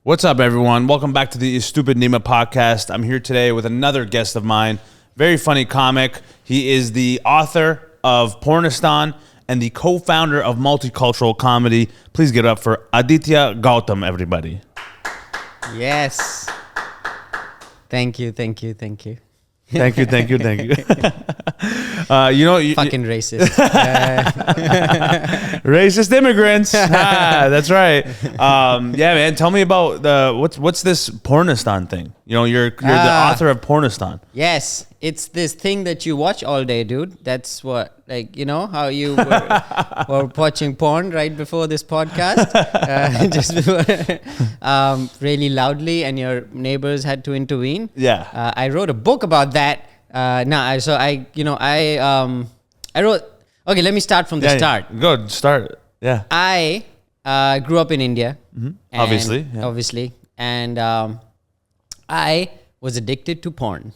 What's up, everyone? Welcome back to the Stupid Neema podcast. I'm here today with another guest of mine. Very funny comic. He is the author of Pornistan and the co-founder of Multicultural Comedy. Please give it up for Aditya Gautam, everybody. Yes. Thank you. Thank you. Fucking racist. Racist immigrants. That's right. Yeah, man. Tell me about what's this Pornistan thing? You're the author of Pornistan. Yes, it's this thing that you watch all day, dude. That's what, how you were watching porn right before this podcast, just before, really loudly, and your neighbors had to intervene. Yeah. I wrote a book about that. I wrote. Okay, let me start from the start. Go start. Yeah. I grew up in India. Mm-hmm. Obviously. And I was addicted to porn.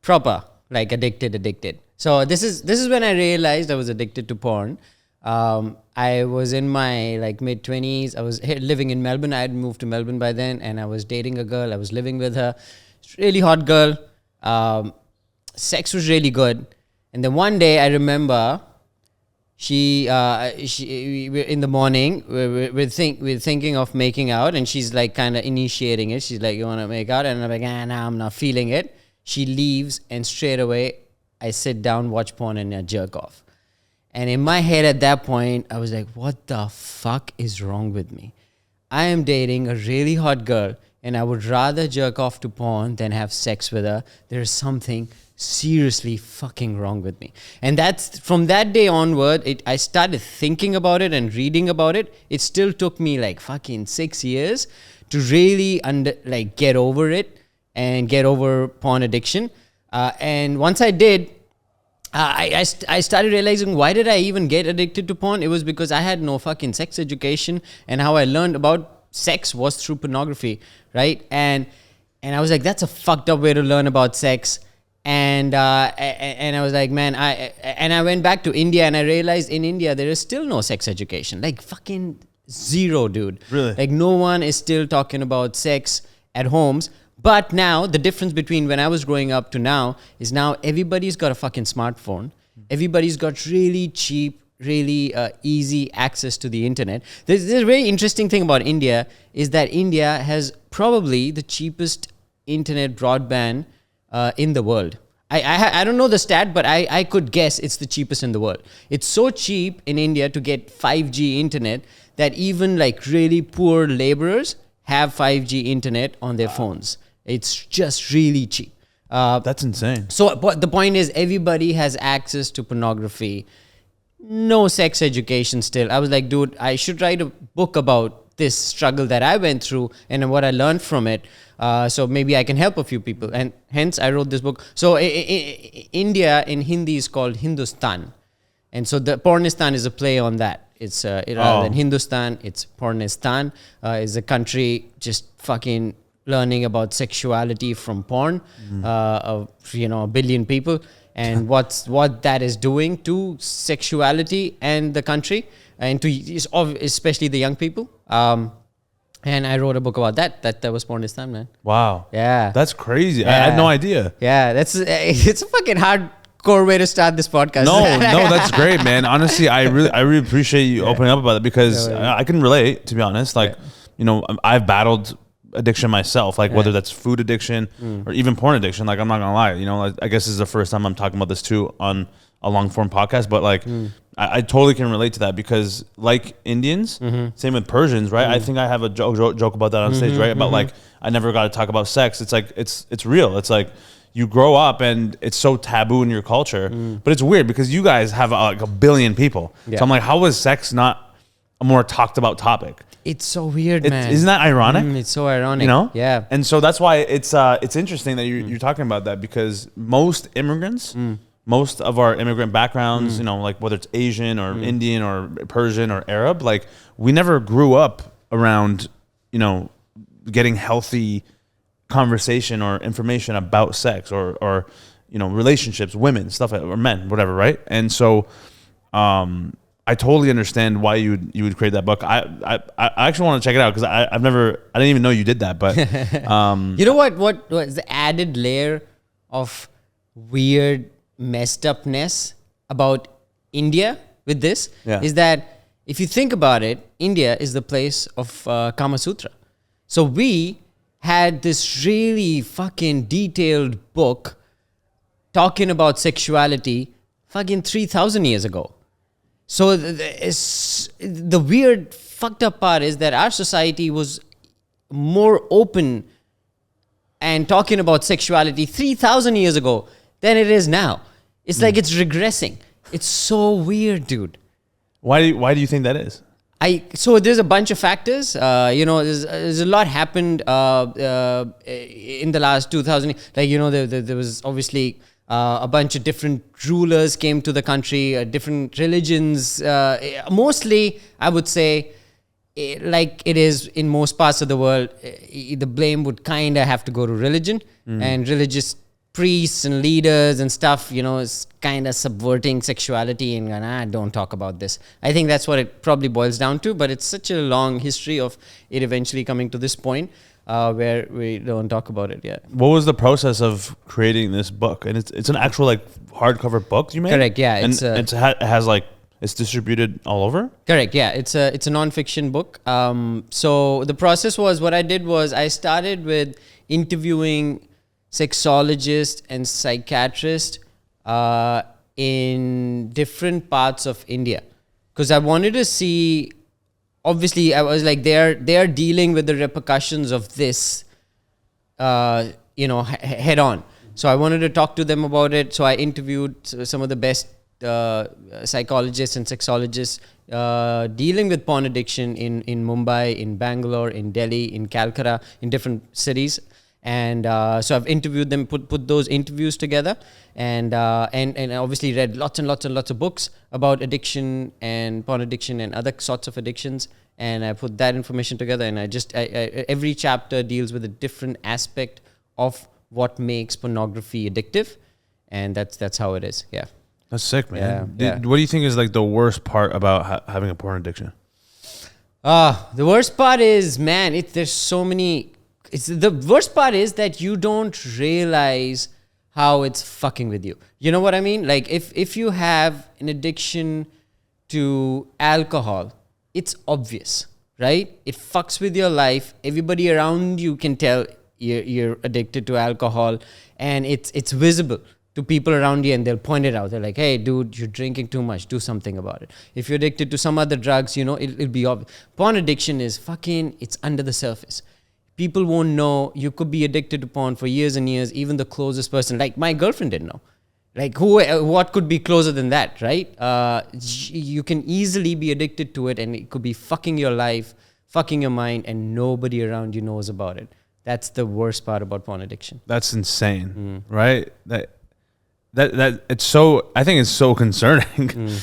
Proper, like addicted. So this is when I realized I was addicted to porn. I was in my mid-20s. I was living in Melbourne. I had moved to Melbourne by then, and I was dating a girl. I was living with her. She's a really hot girl. Sex was really good. And then one day I remember she in the morning we're thinking of making out, and she's kind of initiating it. She's like, "You want to make out?" And I'm like, "Nah, I'm not feeling it." She leaves, and straight away I sit down, watch porn, and I jerk off. And in my head at that point, I was like, what the fuck is wrong with me? I am dating a really hot girl, and I would rather jerk off to porn than have sex with her. There's something seriously fucking wrong with me. And that's from that day onward, I started thinking about it and reading about it. It still took me fucking 6 years to really get over it and get over porn addiction. And once I did, I started realizing, why did I even get addicted to porn? It was because I had no fucking sex education, and how I learned about sex was through pornography, right? And I was like, that's a fucked up way to learn about sex. And I was like, man, I went back to India, and I realized in India there is still no sex education, fucking zero, dude. Really? No one is still talking about sex at homes. But now the difference between when I was growing up to now is now everybody's got a fucking smartphone. Everybody's got really cheap, really easy access to the internet. There's a very interesting thing about India is that India has probably the cheapest internet broadband in the world. I don't know the stat, but I could guess it's the cheapest in the world. It's so cheap in India to get 5G internet that even really poor laborers have 5G internet on their phones. It's just really cheap. That's insane. So but the point is, everybody has access to pornography. No sex education still. I was like, dude, I should write a book about this struggle that I went through and what I learned from it. So maybe I can help a few people. And hence I wrote this book. So India in Hindi is called Hindustan. And so the Pornistan is a play on that. It's rather than Hindustan, it's Pornistan. Is a country just fucking learning about sexuality from porn. A billion people, and what that is doing to sexuality and the country, and to especially the young people. And I wrote a book about that. That was Pornistan, man. Wow. Yeah. That's crazy. Yeah. I had no idea. Yeah, it's a fucking hardcore way to start this podcast. No, that's great, man. Honestly, I really appreciate you opening up about it, because I can relate, to be honest. I've battled addiction myself, whether that's food addiction or even porn addiction. I'm not gonna lie, I guess this is the first time I'm talking about this too on a long form podcast, but I totally can relate to that, because Indians, same with Persians, right? I think I have a joke about that on stage, right? About I never got to talk about sex. It's it's real. It's you grow up and it's so taboo in your culture, but it's weird because you guys have a billion people. So I'm like, how is sex not a more talked about topic? It's so weird, man. Isn't that ironic? It's so ironic. Yeah. And so that's why it's interesting that you're talking about that, because most immigrants, most of our immigrant backgrounds, whether it's Asian or Indian or Persian or Arab, we never grew up around, getting healthy conversation or information about sex or relationships, women, stuff, or men, whatever, right? And so I totally understand why you would create that book. I actually want to check it out because I didn't even know you did that. But you know what was the added layer of weird messed upness about India with this is that if you think about it, India is the place of Kama Sutra. So we had this really fucking detailed book talking about sexuality fucking 3,000 years ago. So the weird fucked up part is that our society was more open and talking about sexuality 3,000 years ago than it is now. It's like it's regressing. It's so weird, dude. Why do you think that is? So there's a bunch of factors. There's a lot happened in the last 2,000. Like, there was obviously a bunch of different rulers came to the country, different religions. Mostly, I would say, like it is in most parts of the world, the blame would kind of have to go to religion and religious priests and leaders and stuff, is kind of subverting sexuality and don't talk about this. I think that's what it probably boils down to, but it's such a long history of it eventually coming to this point where we don't talk about it yet. What was the process of creating this book? And it's an actual like hardcover book you made? Correct, yeah. And it has like, it's distributed all over? Correct, yeah. It's a non-fiction book. So the process was, what I did was I started with interviewing sexologists and psychiatrists in different parts of India, because I wanted to see. Obviously, I was like, they're dealing with the repercussions of this, head on. So I wanted to talk to them about it. So I interviewed some of the best psychologists and sexologists dealing with porn addiction in Mumbai, in Bangalore, in Delhi, in Calcutta, in different cities. And so I've interviewed them, put those interviews together, and obviously read lots and lots and lots of books about addiction and porn addiction and other sorts of addictions. And I put that information together, and I every chapter deals with a different aspect of what makes pornography addictive, and that's how it is. Yeah, that's sick, man. Yeah. What do you think is like the worst part about having a porn addiction? The worst part is, man, there's so many. The worst part is that you don't realize how it's fucking with you. You know what I mean? Like if you have an addiction to alcohol, it's obvious, right? It fucks with your life. Everybody around you can tell you're addicted to alcohol, and it's visible to people around you, and they'll point it out. They're like, hey, dude, you're drinking too much. Do something about it. If you're addicted to some other drugs, it'll be obvious. Porn addiction is it's under the surface. People won't know. You could be addicted to porn for years and years. Even the closest person, like my girlfriend, didn't know. Like what could be closer than that, right? You can easily be addicted to it, and it could be fucking your life, fucking your mind, and nobody around you knows about it. That's the worst part about porn addiction. That's insane, right? That it's so. I think it's so concerning.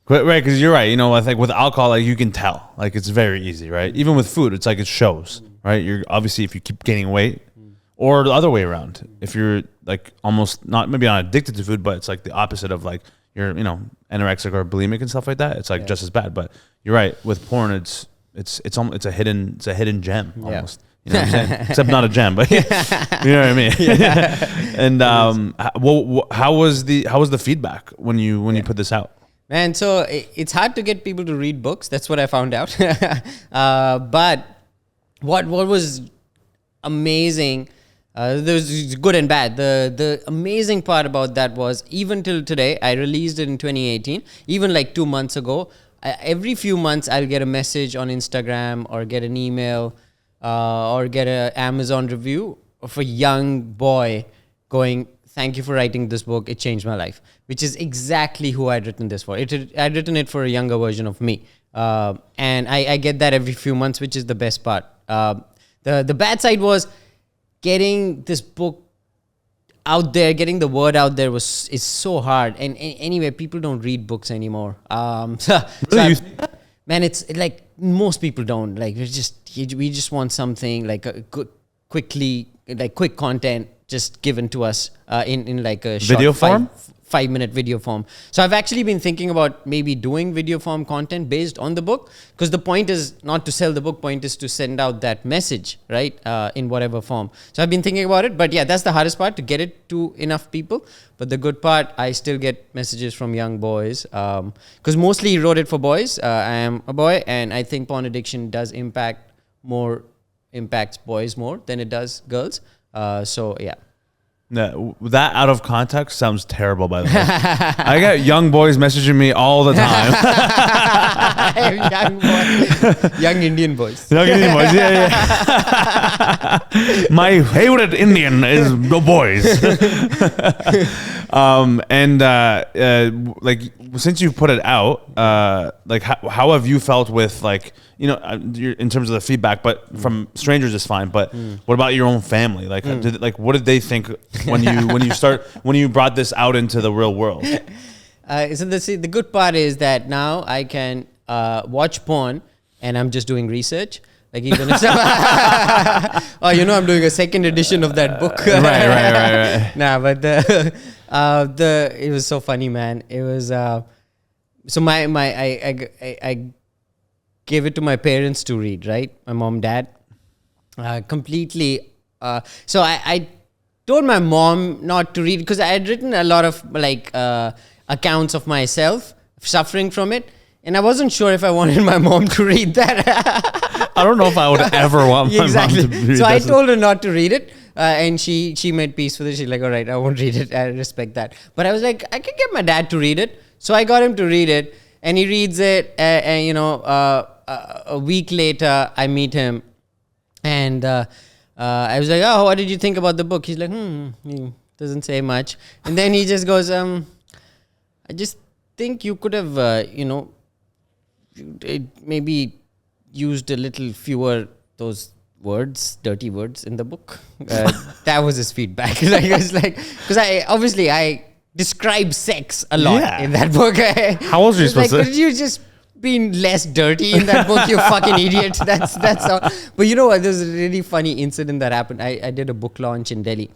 Right, because you're right. I think with alcohol, like you can tell, like it's very easy, right? Even with food, it's like it shows, right? You're obviously, if you keep gaining weight, or the other way around, if you're like almost maybe not addicted to food, but it's like the opposite of like you're anorexic or bulimic and stuff like that. It's like just as bad. But you're right, with porn, it's a hidden gem almost. You know what I'm saying? Except not a gem, but you know what I mean. And how was the feedback when you put this out? Man, so it's hard to get people to read books. That's what I found out. But what was amazing, there was good and bad. The amazing part about that was, even till today, I released it in 2018, even like 2 months ago, every few months I'll get a message on Instagram or get an email or get an Amazon review of a young boy going, thank you for writing this book. It changed my life, which is exactly who I'd written this for. I'd written it for a younger version of me. And I get that every few months, which is the best part. The bad side was getting this book out there, getting the word out there is so hard. And anyway, people don't read books anymore. Man, it's like most people don't. Like we just want something like a good, quick content just given to us in like a short video form. 5-minute video form. So I've actually been thinking about maybe doing video form content based on the book, because the point is not to sell the book, point is to send out that message, right? In whatever form. So I've been thinking about it, but yeah, that's the hardest part, to get it to enough people. But the good part, I still get messages from young boys, because mostly he wrote it for boys. I am a boy, and I think porn addiction does impacts boys more than it does girls. So yeah. No, that out of context sounds terrible, by the way. I get young boys messaging me all the time. Young Indian boys. Young Indian boys, yeah. My favorite Indian is the boys. Like, since you put it out, like, how have you felt with, like, you know, in terms of the feedback, but from strangers is fine. But what about your own family? Like, what did they think when you brought this out into the real world? So the good part is that now I can watch porn and I'm just doing research. Like, even if I'm doing a second edition of that book. Right. Nah, but it was so funny, man. It was so I gave it to my parents to read, right? My mom, dad, completely. So I told my mom not to read, because I had written a lot of like accounts of myself suffering from it, and I wasn't sure if I wanted my mom to read that. I don't know if I would ever want my mom to read. So I told her not to read it, and she made peace with it. She's like, all right, I won't read it. I respect that. But I was like, I can get my dad to read it. So I got him to read it, and he reads it, and a week later, I meet him, and I was like, oh, what did you think about the book? He's like, he doesn't say much. And then he just goes, I just think you could have, maybe used a little fewer those words, dirty words in the book. That was his feedback. Like, I was like, because I describe sex a lot in that book. How was you supposed to? Could you just been less dirty in that book, you fucking idiot? That's all. But you know what? There's a really funny incident that happened. I did a book launch in Delhi,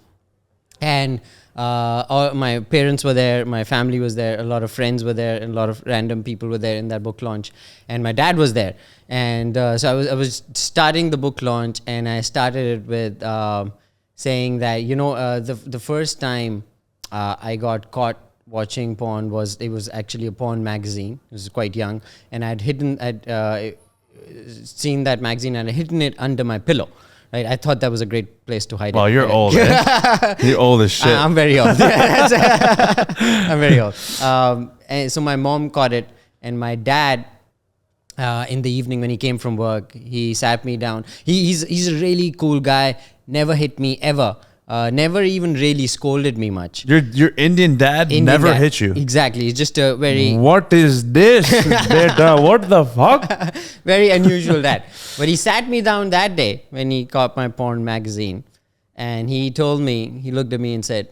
and all my parents were there, my family was there, a lot of friends were there, and a lot of random people were there in that book launch, and my dad was there. And so I was starting the book launch, and I started it with saying that, the first time I got caught watching porn was actually a porn magazine. It was quite young, and I'd seen that magazine and I'd hidden it under my pillow. Right, I thought that was a great place to hide it. Well, you're old. You're old as shit. I'm very old. I'm very old. And so my mom caught it, and my dad, in the evening when he came from work, he sat me down. He's a really cool guy. Never hit me ever. Never even really scolded me much. Your Indian dad never hit you. Exactly. He's just a very... What is this? What the fuck? Very unusual dad. But he sat me down that day when he caught my porn magazine, and he looked at me and said,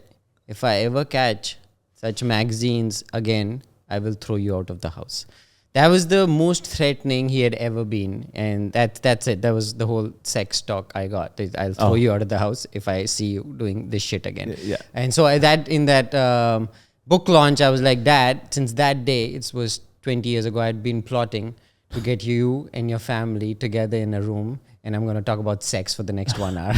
if I ever catch such magazines again, I will throw you out of the house. That was the most threatening he had ever been. And that's it. That was the whole sex talk I got. I'll throw you out of the house if I see you doing this shit again. Yeah. And so in that book launch, I was like, Dad, since that day, it was 20 years ago, I'd been plotting to get you and your family together in a room, and I'm going to talk about sex for the next 1 hour.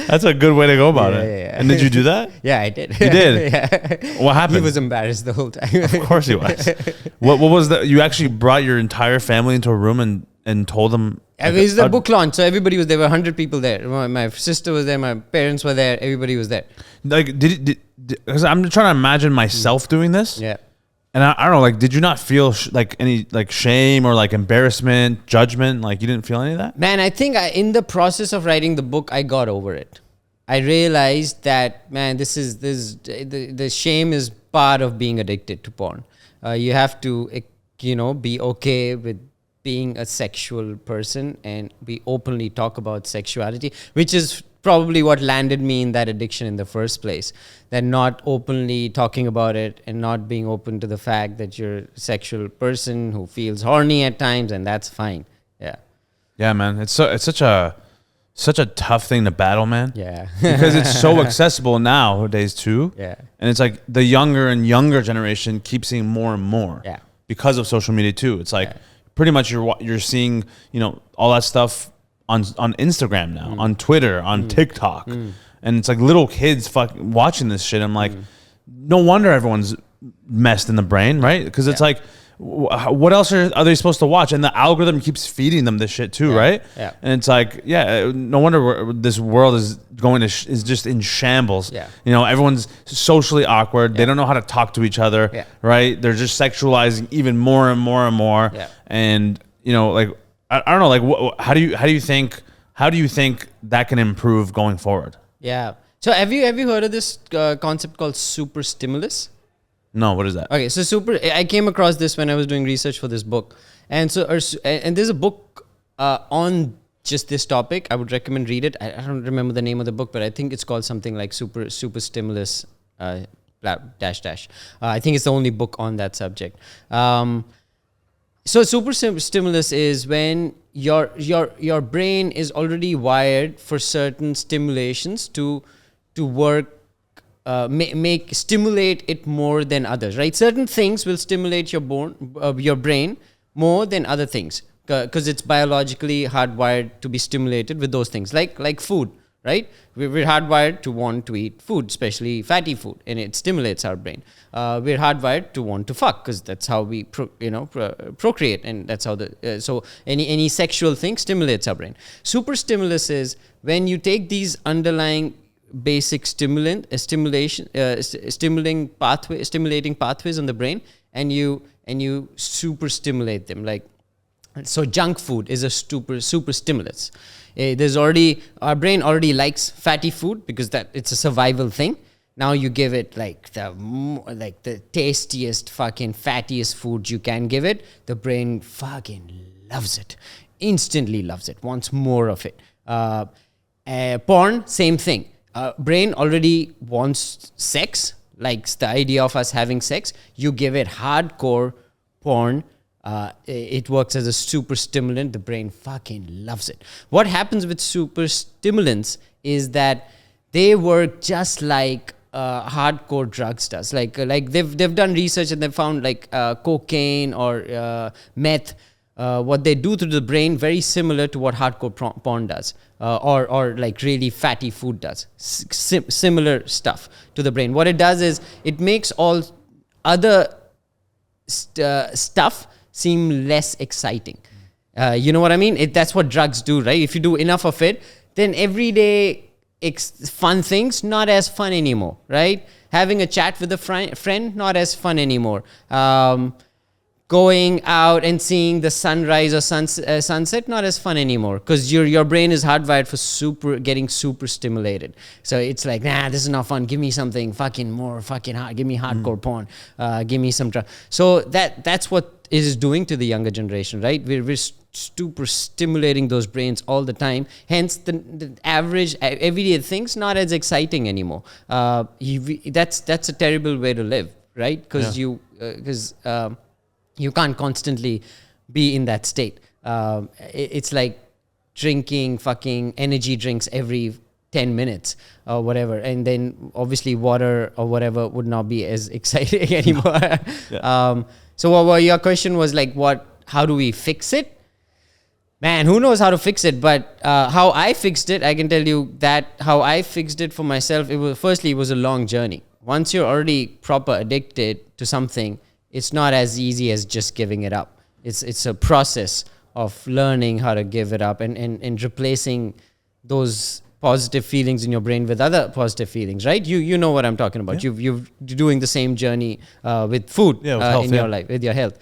That's a good way to go about it. Yeah. And did you do that? Yeah, I did. You did? Yeah. What happened? He was embarrassed the whole time. Of course he was. What was that? You actually brought your entire family into a room and told them? It was the book launch, so everybody was there. There were 100 people there. My sister was there, my parents were there, everybody was there. Like, because I'm trying to imagine myself doing this. Yeah. And I don't know, like, did you not feel like any like shame or like embarrassment, judgment? Like, you didn't feel any of that? Man, I think in the process of writing the book, I got over it. I realized that, man, the shame is part of being addicted to porn. You have to, be okay with being a sexual person and be openly talk about sexuality, which is probably what landed me in that addiction in the first place. That not openly talking about it and not being open to the fact that you're a sexual person who feels horny at times, and that's fine. Yeah. Yeah, man. It's such a such a tough thing to battle, man. Yeah. Because it's so accessible nowadays too. Yeah. And it's like the younger and younger generation keep seeing more and more. Yeah. Because of social media too. It's like pretty much you're seeing, you know, all that stuff on Instagram now, on Twitter, on TikTok. And it's like little kids fucking watching this shit. I'm like, no wonder everyone's messed in the brain, right? Because it's like, what else are they supposed to watch? And the algorithm keeps feeding them this shit too, right? Yeah. And it's like, no wonder this world is is just in shambles. Yeah. You know, everyone's socially awkward. They don't know how to talk to each other, right? They're just sexualizing even more and more and more. Yeah. And you know, like I don't know, like how do you think that can improve going forward? Yeah. So have you heard of this concept called super stimulus? No, what is that? Okay, so I came across this when I was doing research for this book, and there's a book on just this topic. I would recommend read it. I don't remember the name of the book, but I think it's called something like super stimulus dash. I think it's the only book on that subject. So super stimulus is when your brain is already wired for certain stimulations to work. Stimulate it more than others, right? Certain things will stimulate your brain more than other things because it's biologically hardwired to be stimulated with those things, like food, right? We're hardwired to want to eat food, especially fatty food, and it stimulates our brain. We're hardwired to want to fuck because that's how we procreate, and that's how so any sexual thing stimulates our brain. Super stimulus is when you take these underlying basic stimulating pathways on the brain, and you super stimulate them. Like, so junk food is a super stimulus. Our brain already likes fatty food because it's a survival thing. Now you give it like the tastiest fucking fattiest food you can give it, the brain fucking loves it, instantly loves it, wants more of it. Porn, same thing. Brain already wants sex, likes the idea of us having sex. You give it hardcore porn, it works as a super stimulant. The brain fucking loves it. What happens with super stimulants is that they work just like hardcore drugs does. Like they've done research and they've found like cocaine or meth. What they do to the brain very similar to what hardcore porn does, or like really fatty food does. Similar stuff to the brain. What it does is it makes all other stuff seem less exciting. You know what I mean? That's what drugs do, right? If you do enough of it, then everyday fun things not as fun anymore, right? Having a chat with a friend not as fun anymore. Going out and seeing the sunrise or sunset, not as fun anymore because your brain is hardwired for getting super stimulated. So it's like, nah, this is not fun. Give me something fucking more fucking hard. Give me hardcore porn. Give me some drugs. So that's what it is doing to the younger generation, right? We're super stimulating those brains all the time. Hence, the average everyday things not as exciting anymore. That's a terrible way to live, right? Because you can't constantly be in that state. It's like drinking fucking energy drinks every 10 minutes or whatever. And then obviously water or whatever would not be as exciting anymore. So your question was like, how do we fix it? Man, who knows how to fix it? But how I fixed it, I can tell you that how I fixed it for myself, it was a long journey. Once you're already proper addicted to something, it's not as easy as just giving it up. It's a process of learning how to give it up and replacing those positive feelings in your brain with other positive feelings, right? You know what I'm talking about. Yeah. You're doing the same journey with food with health, in your life, with your health.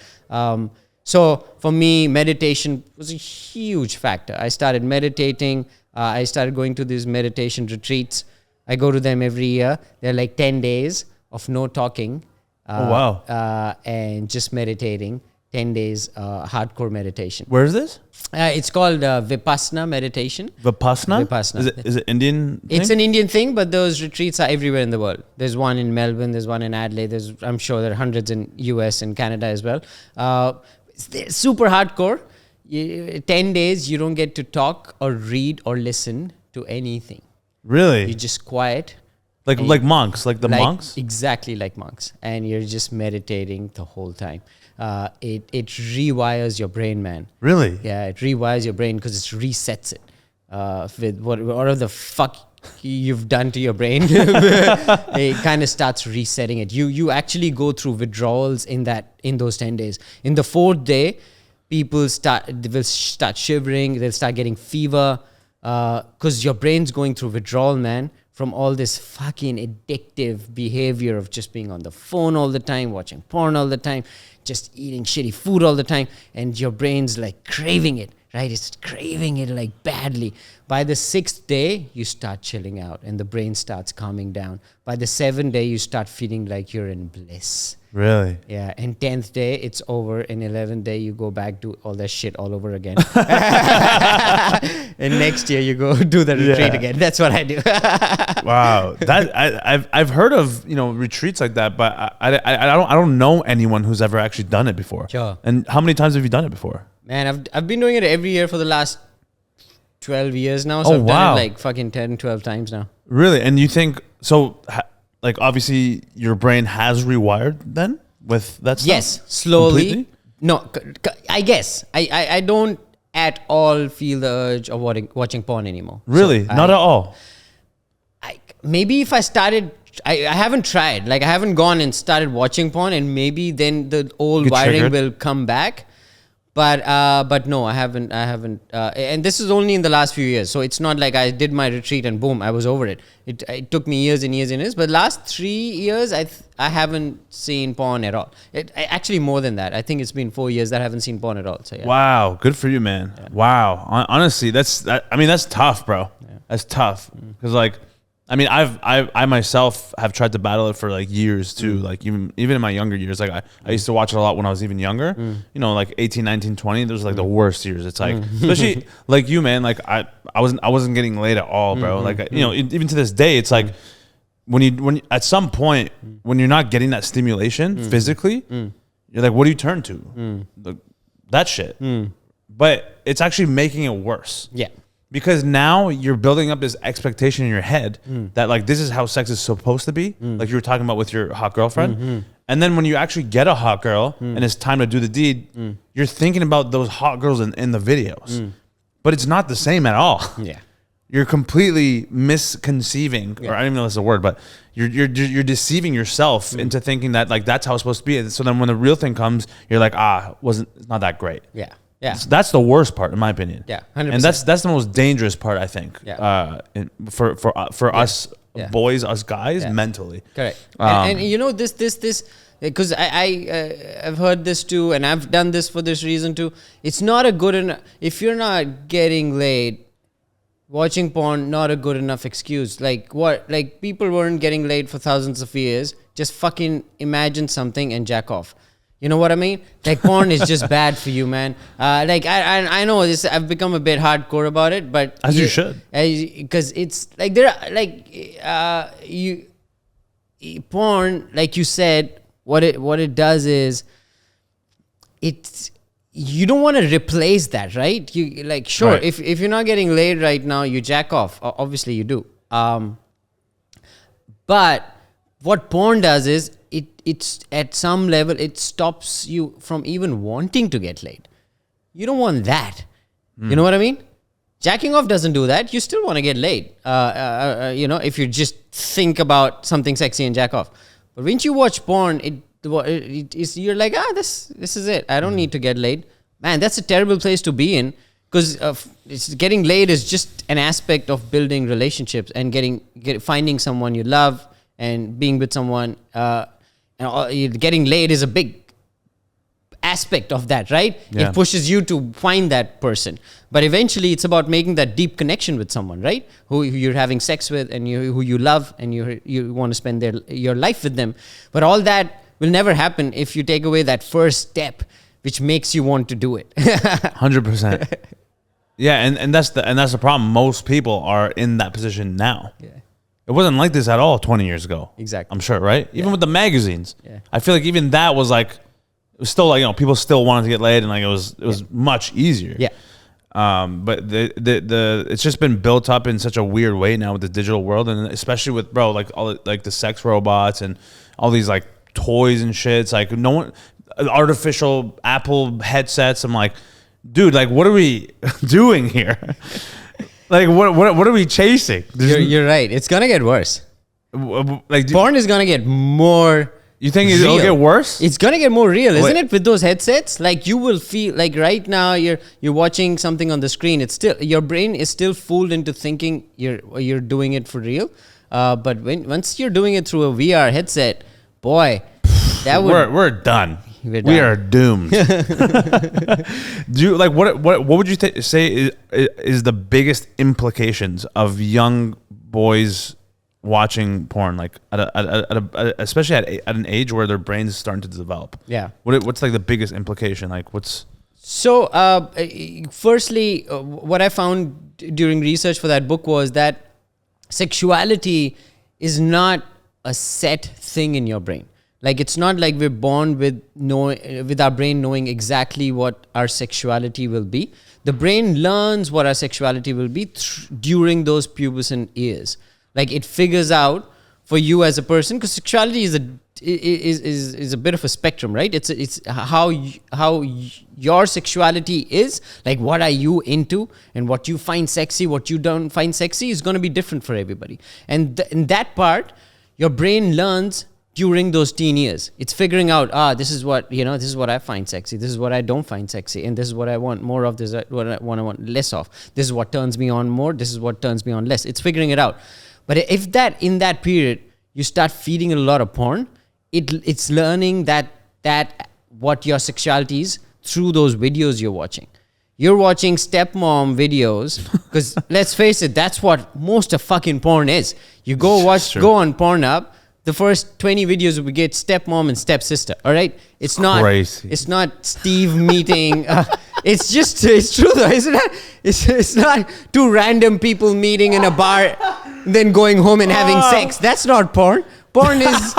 So for me, meditation was a huge factor. I started meditating. I started going to these meditation retreats. I go to them every year. They're like 10 days of no talking. And just meditating, 10 days hardcore meditation. Where is this? It's called Vipassana meditation. Vipassana? Vipassana. Is it Indian thing? It's an Indian thing, but those retreats are everywhere in the world. There's one in Melbourne, there's one in Adelaide, I'm sure there are hundreds in US and Canada as well. It's super hardcore. 10 days, you don't get to talk or read or listen to anything. Really? You're just quiet. Like monks, like the monks? Exactly like monks. And you're just meditating the whole time. It rewires your brain, man. Really? Yeah, it rewires your brain because it resets it. With whatever the fuck you've done to your brain, it kind of starts resetting it. You actually go through withdrawals in those 10 days. In the 4th day, people will start shivering, they'll start getting fever, because your brain's going through withdrawal, man, from all this fucking addictive behavior of just being on the phone all the time, watching porn all the time, just eating shitty food all the time, and your brain's like craving it, right? It's craving it like badly. By the 6th day, you start chilling out and the brain starts calming down. By the 7th day, you start feeling like you're in bliss. Really? Yeah, and 10th day, it's over. And 11th day, you go back to all that shit all over again. And next year, you go do the retreat again. That's what I do. Wow, I've heard of retreats like that, but I don't know anyone who's ever actually done it before. Sure. And how many times have you done it before? Man, I've been doing it every year for the last 12 years now. So I've done it like fucking 10, 12 times now. Really? And you think so? Like, obviously, your brain has rewired then with that stuff? Yes, slowly. Completely? No, I guess. I don't at all feel the urge of watching porn anymore. Really? So Not at all? Maybe if I started... I haven't tried. Like, I haven't gone and started watching porn, and maybe then the old Get wiring triggered? will come back. But no, I haven't. And this is only in the last few years. So it's not like I did my retreat and boom, I was over it. It took me years and years and years. But last 3 years, I haven't seen porn at all. Actually, more than that. I think it's been 4 years that I haven't seen porn at all. So yeah. Wow, good for you, man. Yeah. Wow, honestly, that's tough, bro. Yeah. That's tough because I myself have tried to battle it for like years too. Like even in my younger years, like I used to watch it a lot when I was even younger, like 18, 19, 20, those are like the worst years. It's like, especially like you, man, like I wasn't getting laid at all, bro. Like, even to this day, it's like when you at some point, when you're not getting that stimulation physically, you're like, what do you turn to? That shit. But it's actually making it worse. Yeah. Because now you're building up this expectation in your head that like this is how sex is supposed to be, like you were talking about with your hot girlfriend. And then when you actually get a hot girl and it's time to do the deed, you're thinking about those hot girls in the videos. But it's not the same at all. Yeah. You're completely misconceiving, or I don't even know if that's a word, but you're deceiving yourself into thinking that like that's how it's supposed to be. And so then when the real thing comes, you're like, it's not that great. Yeah. Yeah, that's the worst part, in my opinion. Yeah, 100%. And that's the most dangerous part, I think. Yeah. For us boys, us guys, mentally. Correct. And this because I've heard this too, and I've done this for this reason too. It's not a good enough if you're not getting laid. Watching porn, not a good enough excuse. Like what? Like people weren't getting laid for thousands of years. Just fucking imagine something and jack off. You know what I mean? Like porn is just bad for you, man. Like I know this. I've become a bit hardcore about it, but as you should, because it's like there are like porn. Like you said, what it does is you don't want to replace that, right? You like sure right. If you're not getting laid right now, you jack off. Obviously, you do. But what porn does is it's at some level it stops you from even wanting to get laid. You don't want that. You know what I mean? Jacking off doesn't do that. You still want to get laid. If you just think about something sexy and jack off. But when you watch porn, you're like, this is it. I don't need to get laid. Man, that's a terrible place to be in because getting laid is just an aspect of building relationships and finding someone you love and being with someone. Getting laid is a big aspect of that, right? Yeah. It pushes you to find that person. But eventually it's about making that deep connection with someone, right? Who you're having sex with and who you love and you want to spend your life with them. But all that will never happen if you take away that first step, which makes you want to do it. 100%. Yeah, and that's the problem. Most people are in that position now. Yeah. It wasn't like this at all 20 years ago. Exactly. I'm sure, right? Even with the magazines. Yeah. I feel like even that was like was still like, you know, people still wanted to get laid, and like it was much easier. Yeah. But the it's just been built up in such a weird way now with the digital world, and especially with like all like the sex robots and all these like toys and shit. It's like no one, artificial Apple headsets. I'm like, dude, like what are we doing here? Like what are we chasing? You're right. It's gonna get worse. Like Porn is gonna get more. You think it'll get worse? It's gonna get more real, isn't it? With those headsets, like you will feel like right now you're watching something on the screen. It's still your brain is still fooled into thinking you're doing it for real. But once you're doing it through a VR headset, boy, we're done. We are doomed. Do you, like what would you say is the biggest implications of young boys watching porn, like especially at an age where their brains is starting to develop? Yeah. What's like the biggest implication? Like what's so? Firstly, what I found during research for that book was that sexuality is not a set thing in your brain. Like it's not like we're born with our brain knowing exactly what our sexuality will be. The brain learns what our sexuality will be during those pubescent years. Like it figures out for you as a person, because sexuality is a bit of a spectrum, right? It's how your sexuality is, like what are you into, and what you find sexy, what you don't find sexy is going to be different for everybody. And in that part, your brain learns during those teen years. It's figuring out, this is what, this is what I find sexy, this is what I don't find sexy, and this is what I want more of, this is what I want less of, this is what turns me on more, this is what turns me on less. It's figuring it out. But if in that period you start feeding a lot of porn, it's learning that what your sexuality is through those videos you're watching. You're watching stepmom videos, because let's face it, that's what most of fucking porn is. You go on Pornhub, the first 20 videos we get stepmom and stepsister. All right, it's not crazy. It's not Steve meeting. It's true though, isn't it? It's not two random people meeting in a bar, then going home and having sex. That's not porn. Porn is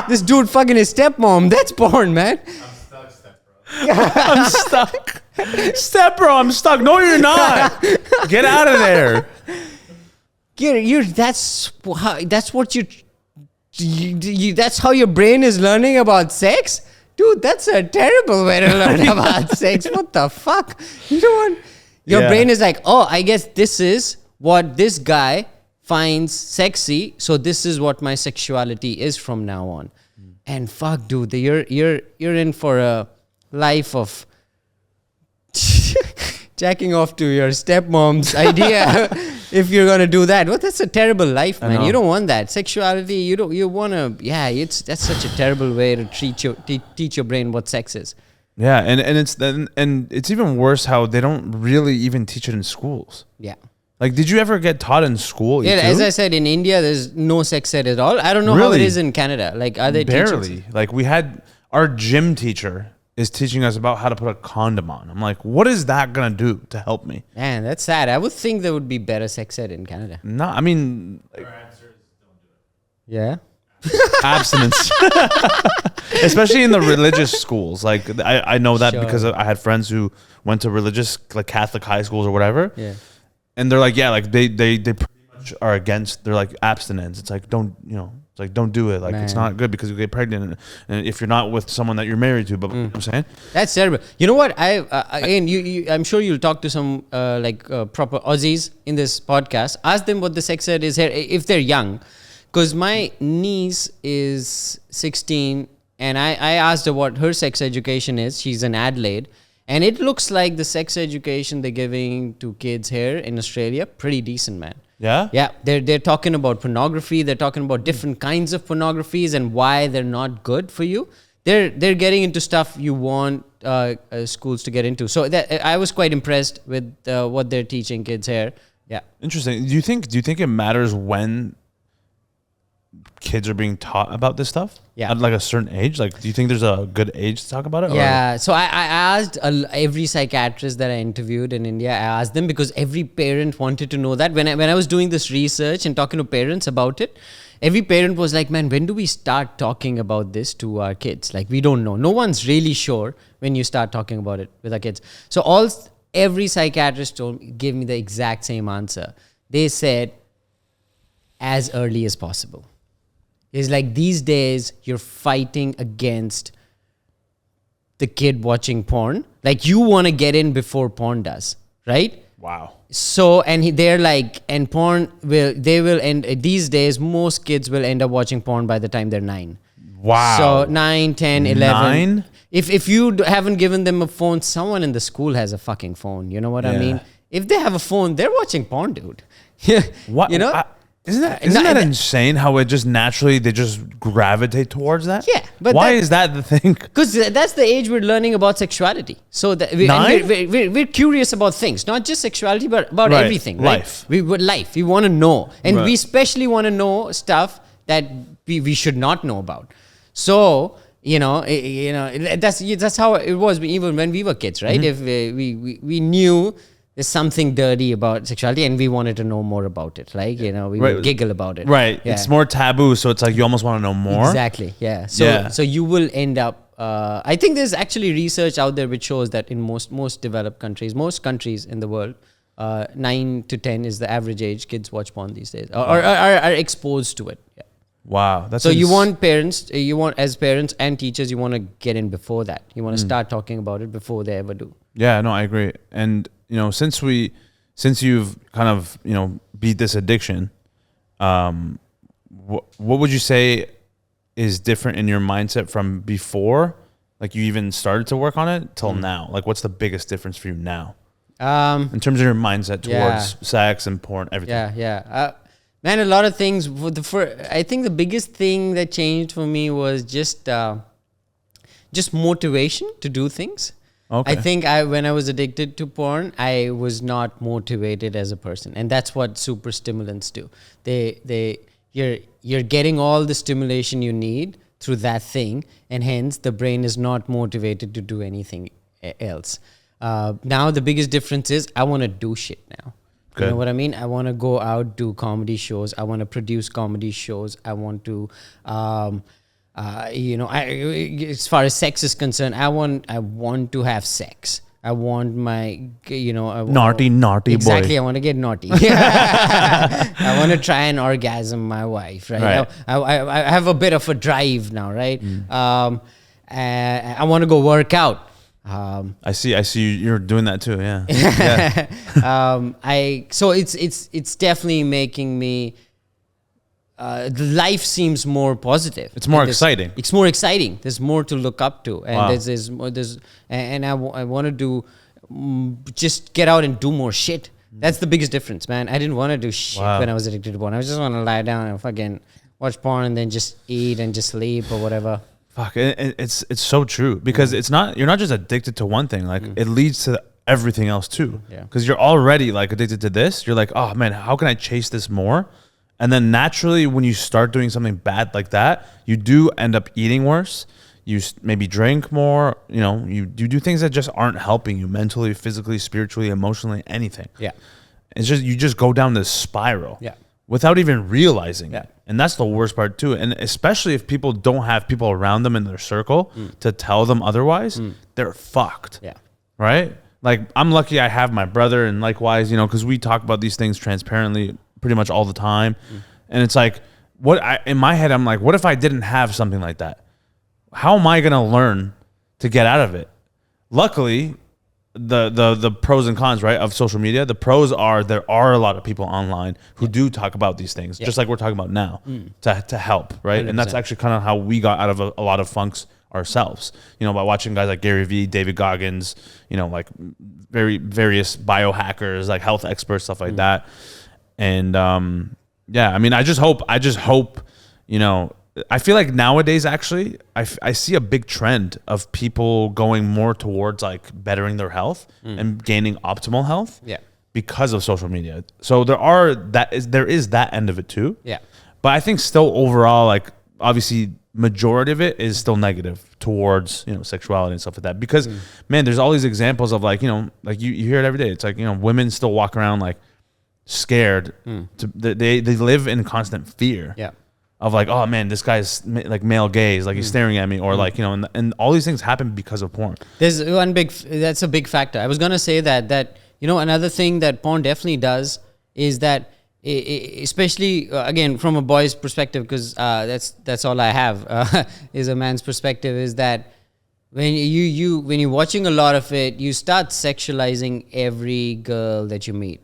this dude fucking his stepmom. That's porn, man. I'm stuck, stepbro. I'm stuck. Stepbro, I'm stuck. No, you're not. Get out of there. That's how your brain is learning about sex? Dude, that's a terrible way to learn about sex. What the fuck? You don't want... Your brain is like, oh, I guess this is what this guy finds sexy, so this is what my sexuality is from now on. And fuck, dude, you're in for a life of jacking off to your stepmom's idea. If you're gonna do that, well, that's a terrible life, man. You don't want that. Sexuality, you wanna, that's such a terrible way to teach your brain what sex is. Yeah, and it's even worse how they don't really even teach it in schools. Yeah. Like, did you ever get taught in school? Yeah, as I said, in India, there's no sex ed at all. I don't know how it is in Canada. Like, are they barely? Like, we had our gym teacher is teaching us about how to put a condom on. I'm like, what is that gonna do to help me? Man, that's sad. I would think there would be better sex ed in Canada. No, I mean, like, Our answer is don't do it. Yeah. Abstinence. Especially in the religious schools. Like, I know that because I had friends who went to religious, like Catholic high schools or whatever. Yeah. And they're like, yeah, like they pretty much are against. They're like abstinence. It's like don't do it. Like, it's not good because you get pregnant, and if you're not with someone that you're married to. But you know what I'm saying, that's terrible. You know what? I'm sure you'll talk to some proper Aussies in this podcast. Ask them what the sex ed is here if they're young, because my niece is 16, and I asked her what her sex education is. She's in Adelaide. And it looks like the sex education they're giving to kids here in Australia, pretty decent, man. Yeah? Yeah. They're talking about pornography. They're talking about different kinds of pornographies and why they're not good for you. They're getting into stuff you want schools to get into. So I was quite impressed with what they're teaching kids here. Yeah. Interesting. Do you think it matters when kids are being taught about this stuff? Yeah. At like a certain age? Like, do you think there's a good age to talk about it? Yeah. So I asked every psychiatrist that I interviewed in India, I asked them because every parent wanted to know that. When I was doing this research and talking to parents about it, every parent was like, man, when do we start talking about this to our kids? Like, we don't know. No one's really sure when you start talking about it with our kids. So every psychiatrist gave me the exact same answer. They said, as early as possible. It's like these days you're fighting against the kid watching porn. Like, you want to get in before porn does, right? Wow. So, they're like, and porn will end, these days, most kids will end up watching porn by the time they're 9. Wow. So 9, 10, 11. 9? If you haven't given them a phone, someone in the school has a fucking phone. You know what I mean? If they have a phone, they're watching porn, dude. What? You know? Isn't that insane how it just naturally, they just gravitate towards that? Yeah. But why is that the thing? Because that's the age we're learning about sexuality. So that we're curious about things, not just sexuality, but about everything. Life. Right? Life. We want to know. And Right. we especially want to know stuff that we should not know about. So, that's how it was even when we were kids, right? If we knew there's something dirty about sexuality and we wanted to know more about it. Like, we would giggle about it. Right. Yeah. It's more taboo. So it's like you almost want to know more. Exactly. Yeah. So you will end up, I think there's actually research out there which shows that in most developed countries, most countries in the world, 9 to 10 is the average age kids watch porn these days or are exposed to it. Yeah. Wow. So you want as parents and teachers, you want to get in before that. You want to start talking about it before they ever do. Yeah, no, I agree. And, since you've kind of, beat this addiction, what would you say is different in your mindset from before, like you even started to work on it, till now? Like, what's the biggest difference for you now? In terms of your mindset towards sex and porn, everything. Yeah. Man, a lot of things. I think the biggest thing that changed for me was just motivation to do things. Okay. I think when I was addicted to porn, I was not motivated as a person, and that's what super stimulants do. You're getting all the stimulation you need through that thing, and hence the brain is not motivated to do anything else. Now the biggest difference is I want to do shit now. Good. You know what I mean? I want to go out, do comedy shows. I want to produce comedy shows. I want to, as far as sex is concerned, I want to have sex. I want my, naughty boy. Exactly. I want to get naughty. I want to try and orgasm my wife, right? I have a bit of a drive now, right? I want to go work out. I see you're doing that too. Yeah. So it's definitely making me, life seems more positive. It's more exciting. It's more exciting. There's more to look up to, and wow. I want to do, just get out and do more shit. That's the biggest difference, man. I didn't want to do shit when I was addicted to porn. I just want to lie down and fucking watch porn and then just eat and just sleep or whatever. Fuck, it's so true, because you're not just addicted to one thing. Like, it leads to everything else too. Yeah. Because you're already like addicted to this. You're like, oh man, how can I chase this more? And then naturally, when you start doing something bad like that, you do end up eating worse. You maybe drink more. You do things that just aren't helping you mentally, physically, spiritually, emotionally, anything. Yeah. It's just, you just go down this spiral. Yeah. Without even realizing Yeah. it. And that's the worst part too. And especially if people don't have people around them in their circle to tell them otherwise, they're fucked. Yeah. Right? Like, I'm lucky I have my brother, and likewise, because we talk about these things transparently pretty much all the time. And it's like, in my head, I'm like, what if I didn't have something like that? How am I going to learn to get out of it? Luckily, the pros and cons, right, of social media. The pros are there are a lot of people online who do talk about these things, just like we're talking about now, to help, right? 100%. And that's actually kind of how we got out of a lot of funks ourselves, by watching guys like Gary Vee, David Goggins, like various biohackers, like health experts, stuff like that. And I just hope, I feel like nowadays, actually, I see a big trend of people going more towards like bettering their health and gaining optimal health, because of social media. So there is that end of it too. Yeah. But I think still overall, like obviously majority of it is still negative towards, you know, sexuality and stuff like that. Because man, there's all these examples of like, you know, like you hear it every day. It's like, you know, women still walk around like scared. They live in constant fear. Yeah. Of like, oh man, this guy's like male gaze, like he's staring at me, or like, you know, and all these things happen because of porn. There's that's a big factor. I was gonna say that you know, another thing that porn definitely does is that, especially again from a boy's perspective, because that's all I have is a man's perspective, is that when you're watching a lot of it, you start sexualizing every girl that you meet.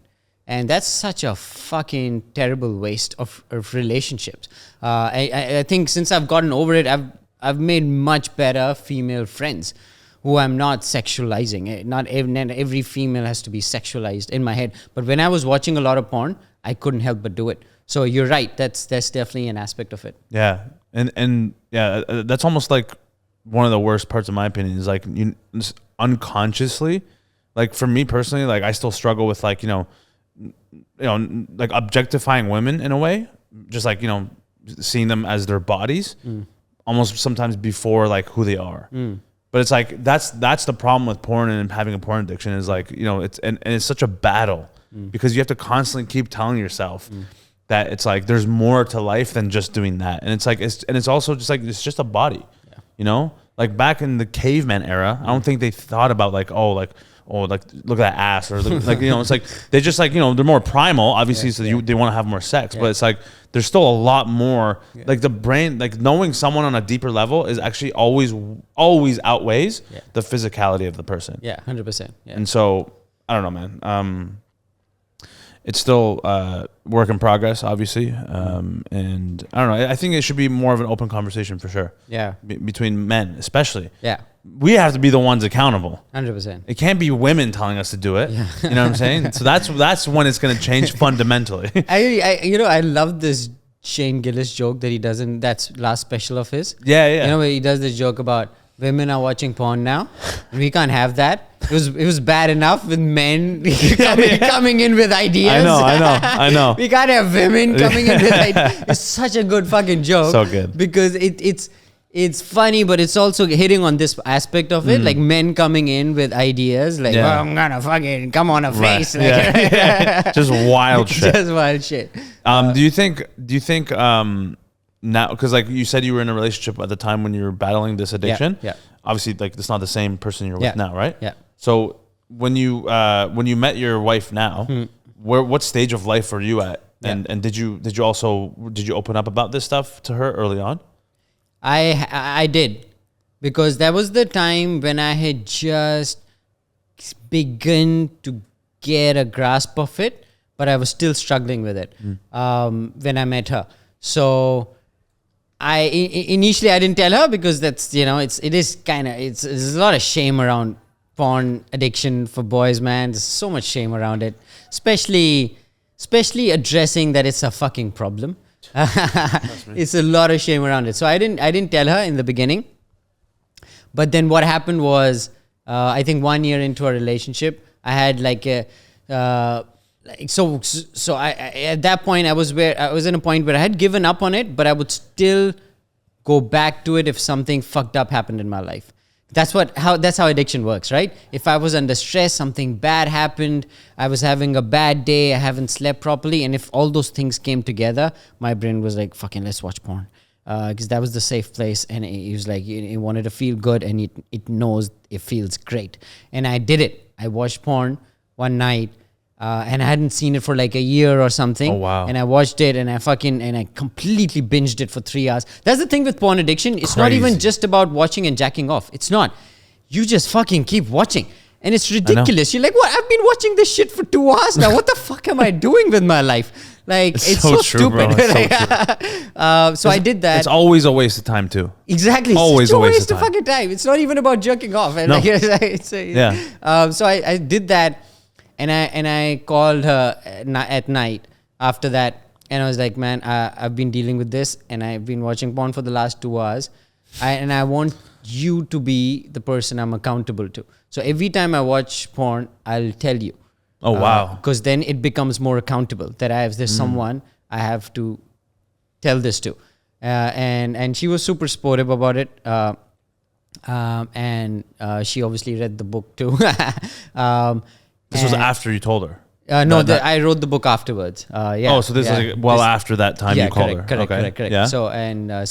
And that's such a fucking terrible waste of relationships. I think since I've gotten over it, I've made much better female friends who I'm not sexualizing. Not every female has to be sexualized in my head. But when I was watching a lot of porn, I couldn't help but do it. So you're right. That's definitely an aspect of it. Yeah, and yeah, that's almost like one of the worst parts of my opinion is like you unconsciously, like for me personally, like I still struggle with like, you know, like objectifying women in a way, just like, you know, seeing them as their bodies almost sometimes before like who they are. But it's like, that's the problem with porn and having a porn addiction is like, you know, it's, and it's such a battle because you have to constantly keep telling yourself that it's like, there's more to life than just doing that. And it's like, it's also just like, it's just a body, you know, like back in the caveman era, I don't think they thought about like, like look at that ass, or like, you know, it's like they just like, you know, they're more primal obviously, so they want to have more sex, but it's like there's still a lot more like the brain, like knowing someone on a deeper level is actually always outweighs the physicality of the person. 100%. And so I don't know, man, it's still work in progress obviously, and I don't know, I think it should be more of an open conversation for sure, between men especially. We have to be the ones accountable. 100%. It can't be women telling us to do it. You know what I'm saying? So that's when it's going to change fundamentally. I love this Shane Gillis joke that he does in that last special of his. Yeah. You know, where he does this joke about women are watching porn now, and we can't have that. It was bad enough with men coming in with ideas. I know. We can't have women coming in with ideas. It's such a good fucking joke. So good. Because it's funny, but it's also hitting on this aspect of it, like men coming in with ideas, like, oh, I'm gonna fucking come on a face, like, just wild shit. Just wild shit. Do you think now, because like you said, you were in a relationship at the time when you were battling this addiction. Obviously, like it's not the same person you're with now, right? So when you met your wife now, what stage of life were you at? And did you open up about this stuff to her early on? I did, because that was the time when I had just begun to get a grasp of it, but I was still struggling with it when I met her. So initially I didn't tell her, because that's, you know, there's a lot of shame around porn addiction for boys, man. There's so much shame around it, especially addressing that it's a fucking problem. It's a lot of shame around it. So I didn't tell her in the beginning. But then what happened was, I think 1 year into a relationship, I had like so I at that point I was in a point where I had given up on it, but I would still go back to it if something fucked up happened in my life. That's how addiction works, right? If I was under stress, something bad happened, I was having a bad day, I haven't slept properly, and if all those things came together, my brain was like, fucking let's watch porn. Because that was the safe place, and it was like, it wanted to feel good, and it knows it feels great. And I did it. I watched porn one night, and I hadn't seen it for like a year or something. Oh, wow. And I watched it, and I completely binged it for 3 hours. That's the thing with porn addiction. It's not even just about watching and jacking off. It's not. You just fucking keep watching. And it's ridiculous. You're like, what? I've been watching this shit for 2 hours now. What the fuck am I doing with my life? Like, it's so true, stupid. bro. It's so so I did that. It's always a waste of time too. Exactly. Always it's a waste of fucking time. It's not even about jerking off. No. So I did that, and I called her at night after that, and I was like, man, I've been dealing with this, and I've been watching porn for the last 2 hours, and I want you to be the person I'm accountable to. So every time I watch porn, I'll tell you. Oh, wow. Because then it becomes more accountable that there's someone I have to tell this to? And she was super supportive about it. And she obviously read the book too. This was after you told her. No, I wrote the book afterwards. Yeah. Oh, so this is after that time you called her. Correct. Yeah. So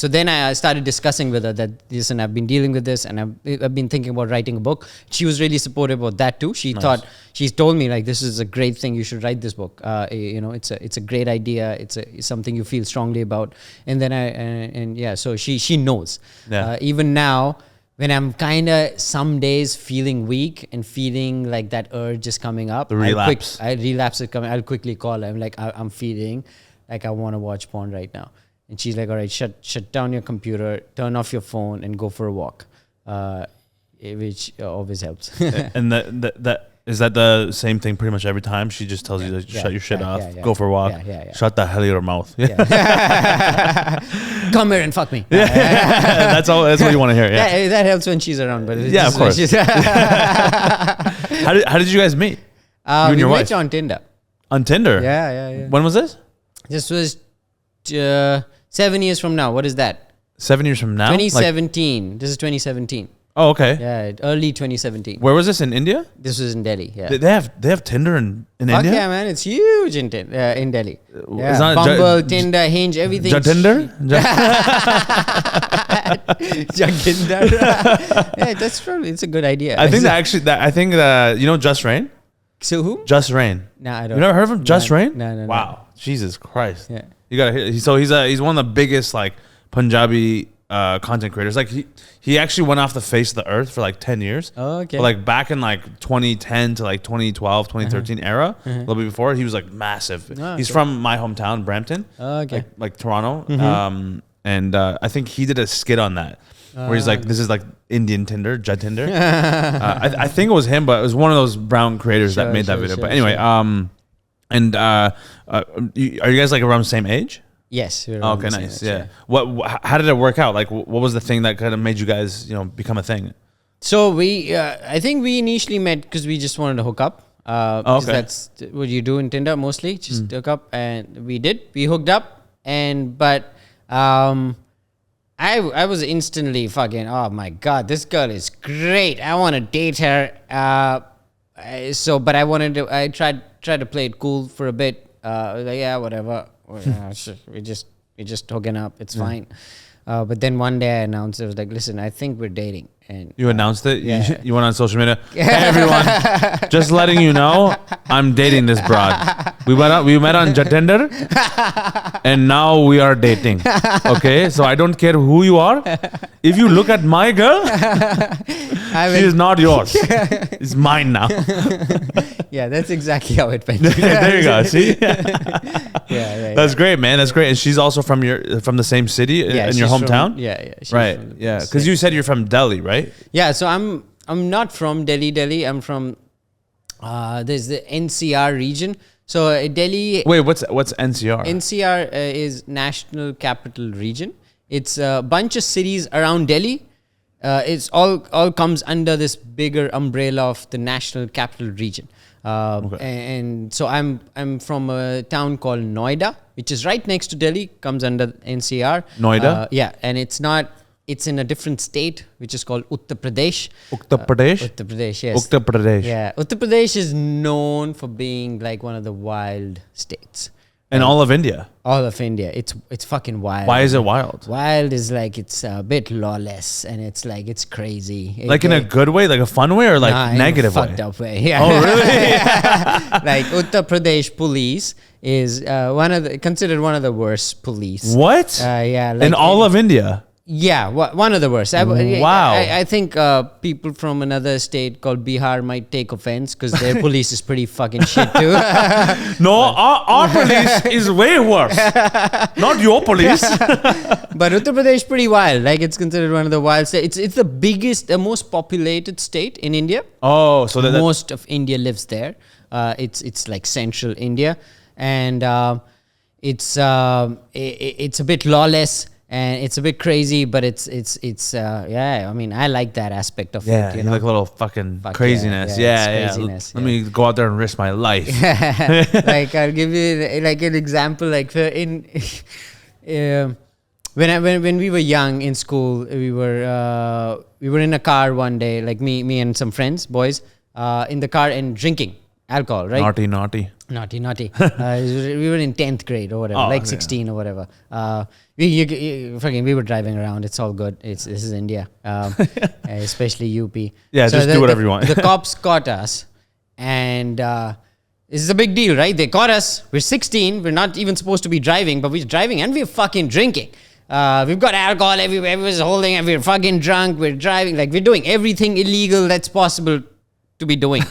then I started discussing with her that listen, I've been dealing with this, and I've been thinking about writing a book. She was really supportive about that too. She told me like, this is a great thing. You should write this book. It's a great idea. It's something you feel strongly about. And then so she knows. Yeah. Even now, when I'm kind of some days feeling weak and feeling like that urge is coming up, the relapse. Relapse is coming. I'll quickly call her. I'm like, I'm feeling like I want to watch porn right now, and she's like, all right, shut down your computer, turn off your phone, and go for a walk, which always helps. And that is that the same thing pretty much every time? She just tells you to shut your shit off, go for a walk, shut the hell out of your mouth. Come here and fuck me. That's all. That's what you want to hear. Yeah, that helps when she's around. But of course. How did you guys meet? You and your wife met on Tinder. On Tinder. Yeah. When was this? This was 7 years from now. What is that? 7 years from now. 2017. This is 2017. Oh, okay. Yeah, early 2017. Where was this, in India? This was in Delhi. Yeah. They have Tinder in India. Yeah, man, it's huge in Delhi. Yeah. It's not Bumble, Tinder, Hinge, everything. Tinder. Tinder. Yeah, that's probably it's a good idea. I think that you know Just Rain. So who? Just Rain. No, I don't. You never heard of him? Just Rain? No. Wow, Jesus Christ. Yeah. You gotta hear. So he's one of the biggest like Punjabi content creators. Like he actually went off the face of the earth for like 10 years. Oh, okay. But like back in like 2010 to like 2012, 2013 era, a little bit before, he was like massive. Oh, he's from my hometown, Brampton. Oh, okay. Like Toronto. And I think he did a skit on that where he's like, this is like Indian Tinder, Jud Tinder. I think it was him, but it was one of those brown creators that made that video. But anyway, are you guys like around the same age? Yes. Okay, nice. Yeah. How did it work out? Like, what was the thing that kind of made you guys, become a thing? So I think we initially met because we just wanted to hook up. Okay. That's what you do in Tinder mostly, just hook up, and we did. We hooked up, but I was instantly fucking, oh my God, this girl is great. I want to date her. But I tried to play it cool for a bit. Like, yeah, whatever. We're just hooking up. It's fine. But then one day I announced, I was like, listen, I think we're dating. And you announced it? Yeah. You went on social media. Hey, everyone, just letting you know, I'm dating this broad. We met on Tinder, and now we are dating. Okay? So I don't care who you are. If you look at my girl, she is not yours. It's mine now. Yeah, that's exactly how it went. There you go. See? Yeah. That's great, man. That's great. And she's also from the same city in your hometown? She's right. Yeah. Because you said you're from Delhi, right? Yeah. So I'm not from Delhi. I'm from there's the NCR region. So Delhi. Wait, what's NCR? NCR is National Capital Region. It's a bunch of cities around Delhi. It's all comes under this bigger umbrella of the National Capital Region. And so I'm from a town called Noida, which is right next to Delhi, comes under NCR. Noida? Yeah, and it's in a different state, which is called Uttar Pradesh. Uttar Pradesh? Uttar Pradesh, yes. Uttar Pradesh. Yeah, Uttar Pradesh is known for being like one of the wild states. In all of India? All of India. It's fucking wild. Why is it wild? Wild is like it's a bit lawless and it's like it's crazy. Like in a good way, like a fun way, or like negative way? Fucked up way. Yeah. Oh, really? Like Uttar Pradesh police is considered one of the worst police. What? Yeah. Like in all of India? Yeah, one of the worst. Wow. I think people from another state called Bihar might take offense because their police is pretty fucking shit too. No, our police is way worse. Not your police. But Uttar Pradesh is pretty wild. Like it's considered one of the wild states. It's the most populated state in India. Oh, so most of India lives there. It's like central India, and it's a bit lawless. And it's a bit crazy, but it's I mean, I like that aspect of it. You like a little fucking craziness. Craziness. Let me go out there and risk my life. Like I'll give you like an example. Like in when we were young in school, we were in a car one day, like me and some friends, boys, in the car and drinking alcohol, right? Naughty. We were in 10th grade or whatever, 16 or whatever. We were driving around. It's all good. This is India, especially UP. Yeah, so just do whatever you want. The cops caught us, and this is a big deal, right? They caught us. We're 16. We're not even supposed to be driving, but we're driving and we're fucking drinking. We've got alcohol everywhere. Everyone's holding and we're fucking drunk. We're driving. Like, we're doing everything illegal that's possible to be doing.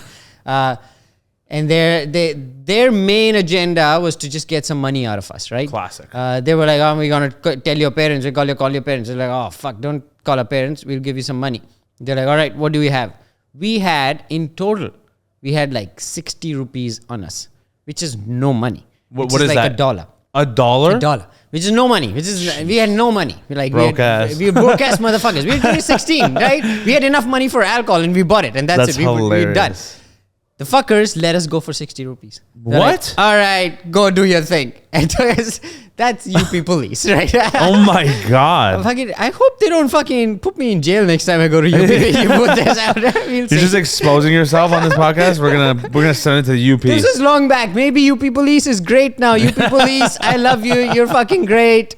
And their main agenda was to just get some money out of us, right? Classic. They were like, oh, we're going to tell your parents. We call your parents. They're like, oh, fuck, don't call our parents. We'll give you some money. They're like, all right, what do we have? We had, in total, like 60 rupees on us, which is no money. What is like that? $1. $1? Which is no money. We had no money. We were broke ass motherfuckers. We were 16, right? We had enough money for alcohol and we bought it, and that's it. We're done. The fuckers let us go for 60 rupees. They're what? Like, all right, go do your thing. And that's UP police, right? Oh my God. I hope they don't fucking put me in jail next time I go to UP. You're just exposing yourself on this podcast. We're gonna send it to the UP. This is long back. Maybe UP police is great now. UP police, I love you. You're fucking great.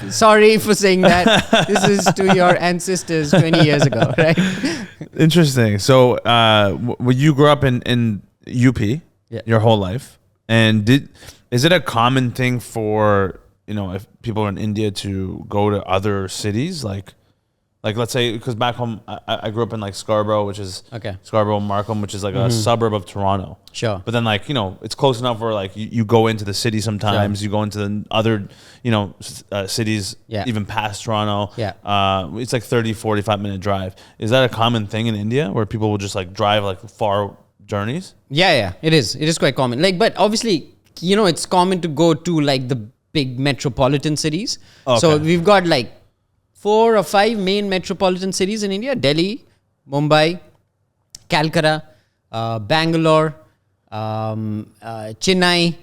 Sorry for saying that. This is to your ancestors 20 years ago, right? Interesting. So, you grew up in UP your whole life, and is it a common thing for, if people are in India to go to other cities, like let's say, because back home I grew up in like Scarborough, which is Scarborough Markham, which is like a suburb of Toronto. Sure. But then it's close enough where like you go into the city sometimes, you go into the other cities, even past Toronto. Yeah. It's like 30-45 minute drive. Is that a common thing in India where people will just like drive like far journeys? Yeah, it is quite common. Like, but obviously, it's common to go to like the big metropolitan cities. Okay. So we've got like 4 or 5 main metropolitan cities in India: Delhi, Mumbai, Calcutta, Bangalore, Chennai.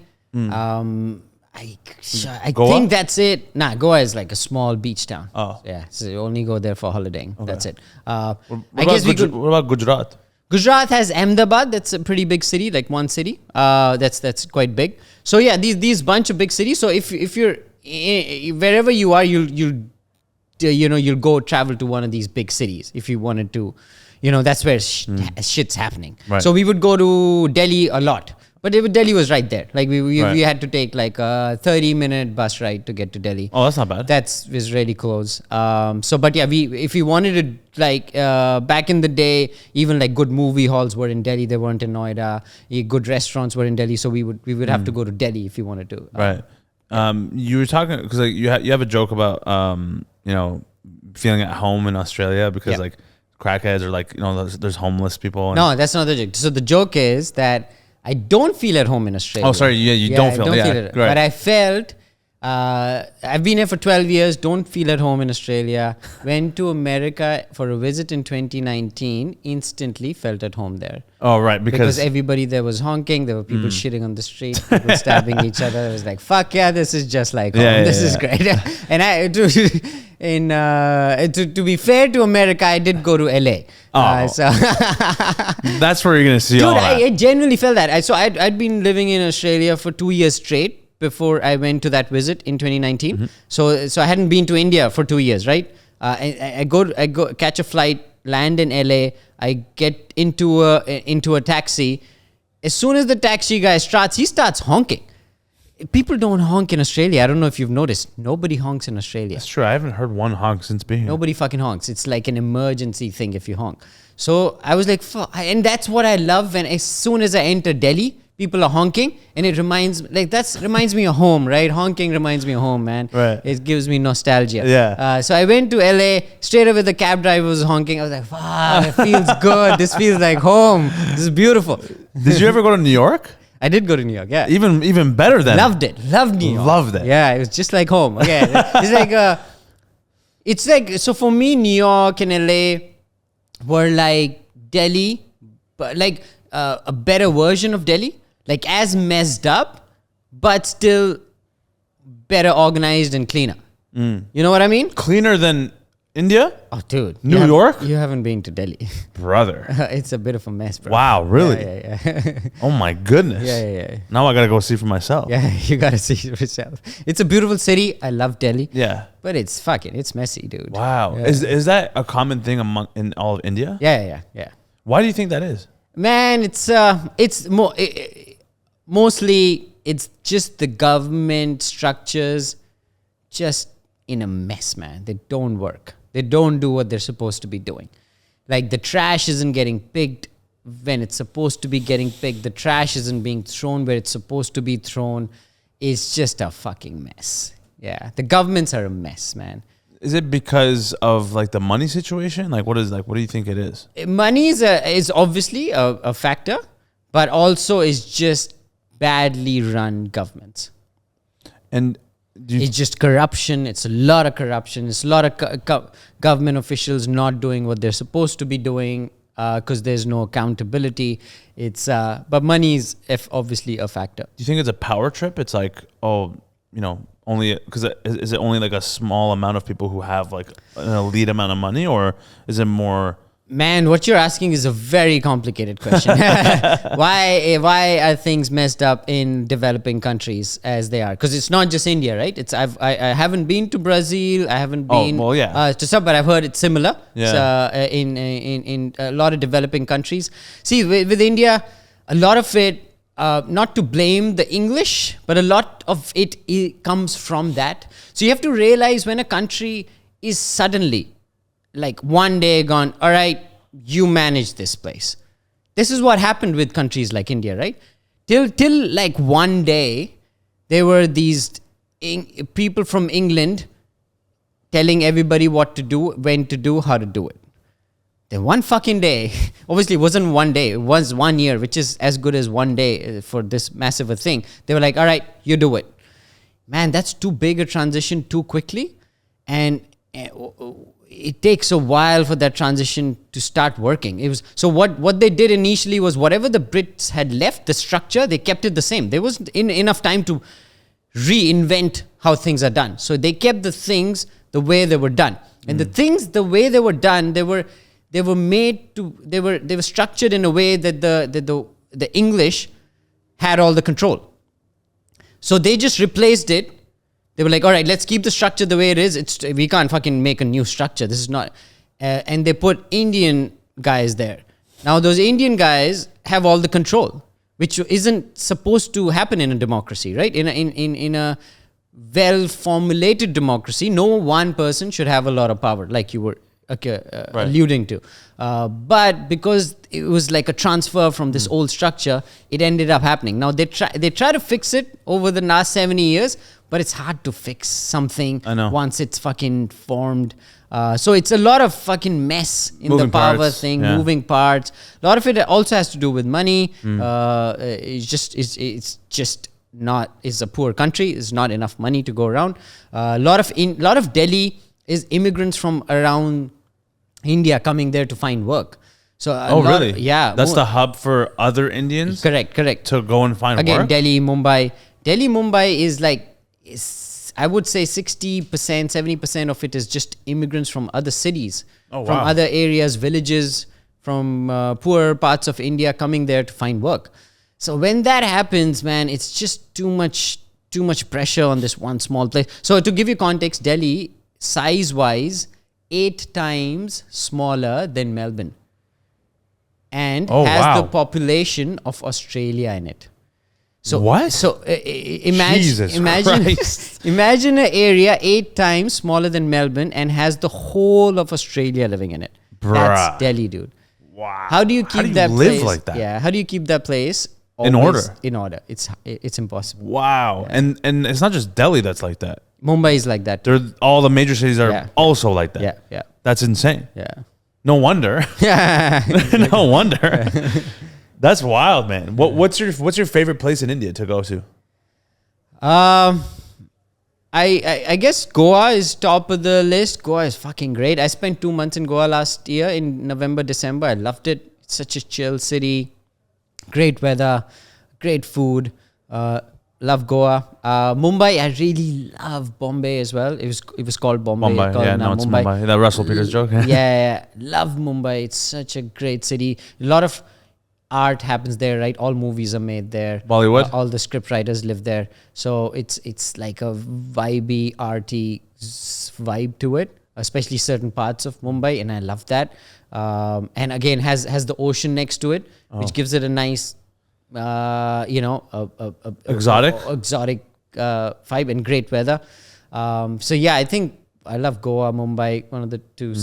I think that's it. Nah, Goa is like a small beach town. Oh. Yeah, so you only go there for holidaying. Okay. That's it. What about Gujarat? Gujarat has Ahmedabad. That's a pretty big city, like one city. That's quite big. So yeah, these bunch of big cities. So if you're wherever you are, you'll go travel to one of these big cities if you wanted to. That's where shit's happening. Right. So we would go to Delhi a lot. But Delhi was right there. Like we had to take like a 30-minute bus ride to get to Delhi. Oh, that's not bad. That was really close. But yeah, if we wanted to like back in the day, even like good movie halls were in Delhi. They weren't in Noida. Good restaurants were in Delhi. So we would have to go to Delhi if we wanted to. Right. You were talking because like you have a joke about feeling at home in Australia because like crackheads or like there's homeless people. No, that's not the joke. So the joke is that I don't feel at home in Australia. Oh, sorry. Yeah, you don't feel it. But I felt, I've been here for 12 years, don't feel at home in Australia. Went to America for a visit in 2019, instantly felt at home there. Oh, right. Because everybody there was honking. There were people shitting on the street, people stabbing each other. I was like, fuck yeah, this is just like home. This is great. And to be fair to America, I did go to LA. So that's where you're gonna see all that. I genuinely felt that. So I'd been living in Australia for 2 years straight before I went to that visit in 2019. So I hadn't been to India for 2 years, right? I go catch a flight, land in LA. I get into a taxi. As soon as the taxi guy he starts honking. People don't honk in Australia. I don't know if you've noticed. Nobody honks in Australia. That's true. I haven't heard one honk since being here. Nobody fucking honks. It's like an emergency thing if you honk. So I was like, fuck. And that's what I love when as soon as I enter Delhi, people are honking. And it reminds me of home, right? Honking reminds me of home, man. Right. It gives me nostalgia. Yeah. So I went to LA. Straight away the cab driver was honking. I was like, fuck, it feels good. This feels like home. This is beautiful. Did you ever go to New York? I did go to New York, yeah. Even better than Loved it. Loved New York. Loved it. Yeah, it was just like home. Okay. It's like so for me, New York and LA were like Delhi, but like a better version of Delhi. Like as messed up, but still better organized and cleaner. You know what I mean? Cleaner than India? Oh, dude. New York? You haven't been to Delhi. Brother. It's a bit of a mess, bro. Wow, really? Yeah. Oh my goodness. Yeah. Now I gotta go see for myself. Yeah, you gotta see it yourself. It's a beautiful city. I love Delhi. Yeah. But it's messy, dude. Wow. Yeah. Is that a common thing in all of India? Yeah. Why do you think that is? Man, it's mostly it's just the government structures just in a mess, man. They don't work. They don't do what they're supposed to be doing. Like the trash isn't getting picked when it's supposed to be getting picked. The trash isn't being thrown where it's supposed to be thrown. It's just a fucking mess. Yeah, the governments are a mess, man. Is it because of like the money situation? What do you think it is? Money is obviously a factor, but also is just badly run governments. And It's just corruption. It's a lot of corruption. It's a lot of government officials not doing what they're supposed to be doing because there's no accountability. But money is obviously a factor. do you think it's a power trip? It's like, only because is it only like a small amount of people who have like an elite amount of money, or is it more? Man, what you're asking is a very complicated question. Why are things messed up in developing countries as they are? Because it's not just India, right? I haven't been to Brazil. I haven't been to some, but I've heard it's similar. Yeah. In a lot of developing countries. See, with India, a lot of it, not to blame the English, but a lot of it comes from that. So you have to realize when a country is suddenly like one day gone, all right, you manage this place. This is what happened with countries like India, right? Till like one day, there were these people from England telling everybody what to do, when to do, how to do it. Then one fucking day, obviously it wasn't one day, it was 1 year, which is as good as one day for this massive a thing. They were like, all right, you do it. Man, that's too big a transition too quickly. And it takes a while for that transition to start working. It was so what they did initially was whatever the Brits had left, the structure, they kept it the same. There wasn't enough time to reinvent how things are done. So they kept the things the way they were done. And the things the way they were done, they were structured in a way that the English had all the control. So they just replaced it. They were like, all right, let's keep the structure the way it is. We can't fucking make a new structure. This is not... and they put Indian guys there. Now, those Indian guys have all the control, which isn't supposed to happen in a democracy, right? In a well-formulated democracy, no one person should have a lot of power, like you were alluding to. But because it was like a transfer from this old structure, it ended up happening. Now, they try to fix it over the last 70 years, but it's hard to fix something once it's fucking formed. So it's a lot of fucking mess in moving the power parts, thing, moving parts. A lot of it also has to do with money. It's just not. It's a poor country. There's not enough money to go around. A lot of Delhi is immigrants from around India coming there to find work. So really? Yeah, that's the hub for other Indians. Correct. To go and find work. Again, Delhi, Mumbai is like. I would say 60%, 70% of it is just immigrants from other cities, from other areas, villages, from poor parts of India coming there to find work. So when that happens, man, it's just too much pressure on this one small place. So to give you context, Delhi, size-wise, 8 times smaller than Melbourne, and has the population of Australia in it. So what? So imagine an area 8 times smaller than Melbourne and has the whole of Australia living in it. Bruh. That's Delhi, dude. Wow. How do you keep that live place like that? Yeah. How do you keep that place in order? In order. It's impossible. Wow. Yeah. And it's not just Delhi that's like that. Mumbai is like that. All the major cities are also like that. Yeah. That's insane. Yeah. No wonder. Yeah. No wonder. That's wild, man. What's your favorite place in India to go to? I guess Goa is top of the list. Goa is fucking great. I spent 2 months in Goa last year in November, December. I loved it. It's such a chill city. Great weather, great food. love Goa. Mumbai, I really love Bombay as well. It was called Bombay. Mumbai, Called yeah, no, it's Mumbai. That Russell Peters joke. Yeah, love Mumbai. It's such a great city. A lot of art happens there, right? All movies are made there. Bollywood? All the script writers live there. So it's like a vibey, arty vibe to it, especially certain parts of Mumbai, and I love that. And again, has the ocean next to it, which gives it a nice, Exotic? exotic vibe and great weather. So yeah, I think I love Goa, Mumbai, one of the two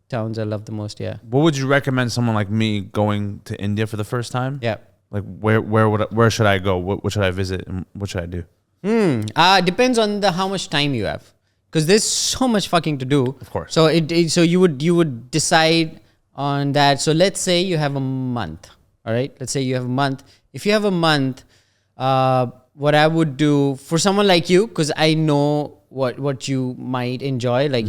towns I love the most. Yeah. What would you recommend someone like me going to India for the first time? Yeah. Like where should I go? What should I visit? And what should I do? Depends on how much time you have, because there's so much fucking to do. Of course. So so you would decide on that. So let's say you have a month. All right. Let's say you have a month. If you have a month, what I would do for someone like you, because I know what you might enjoy. Like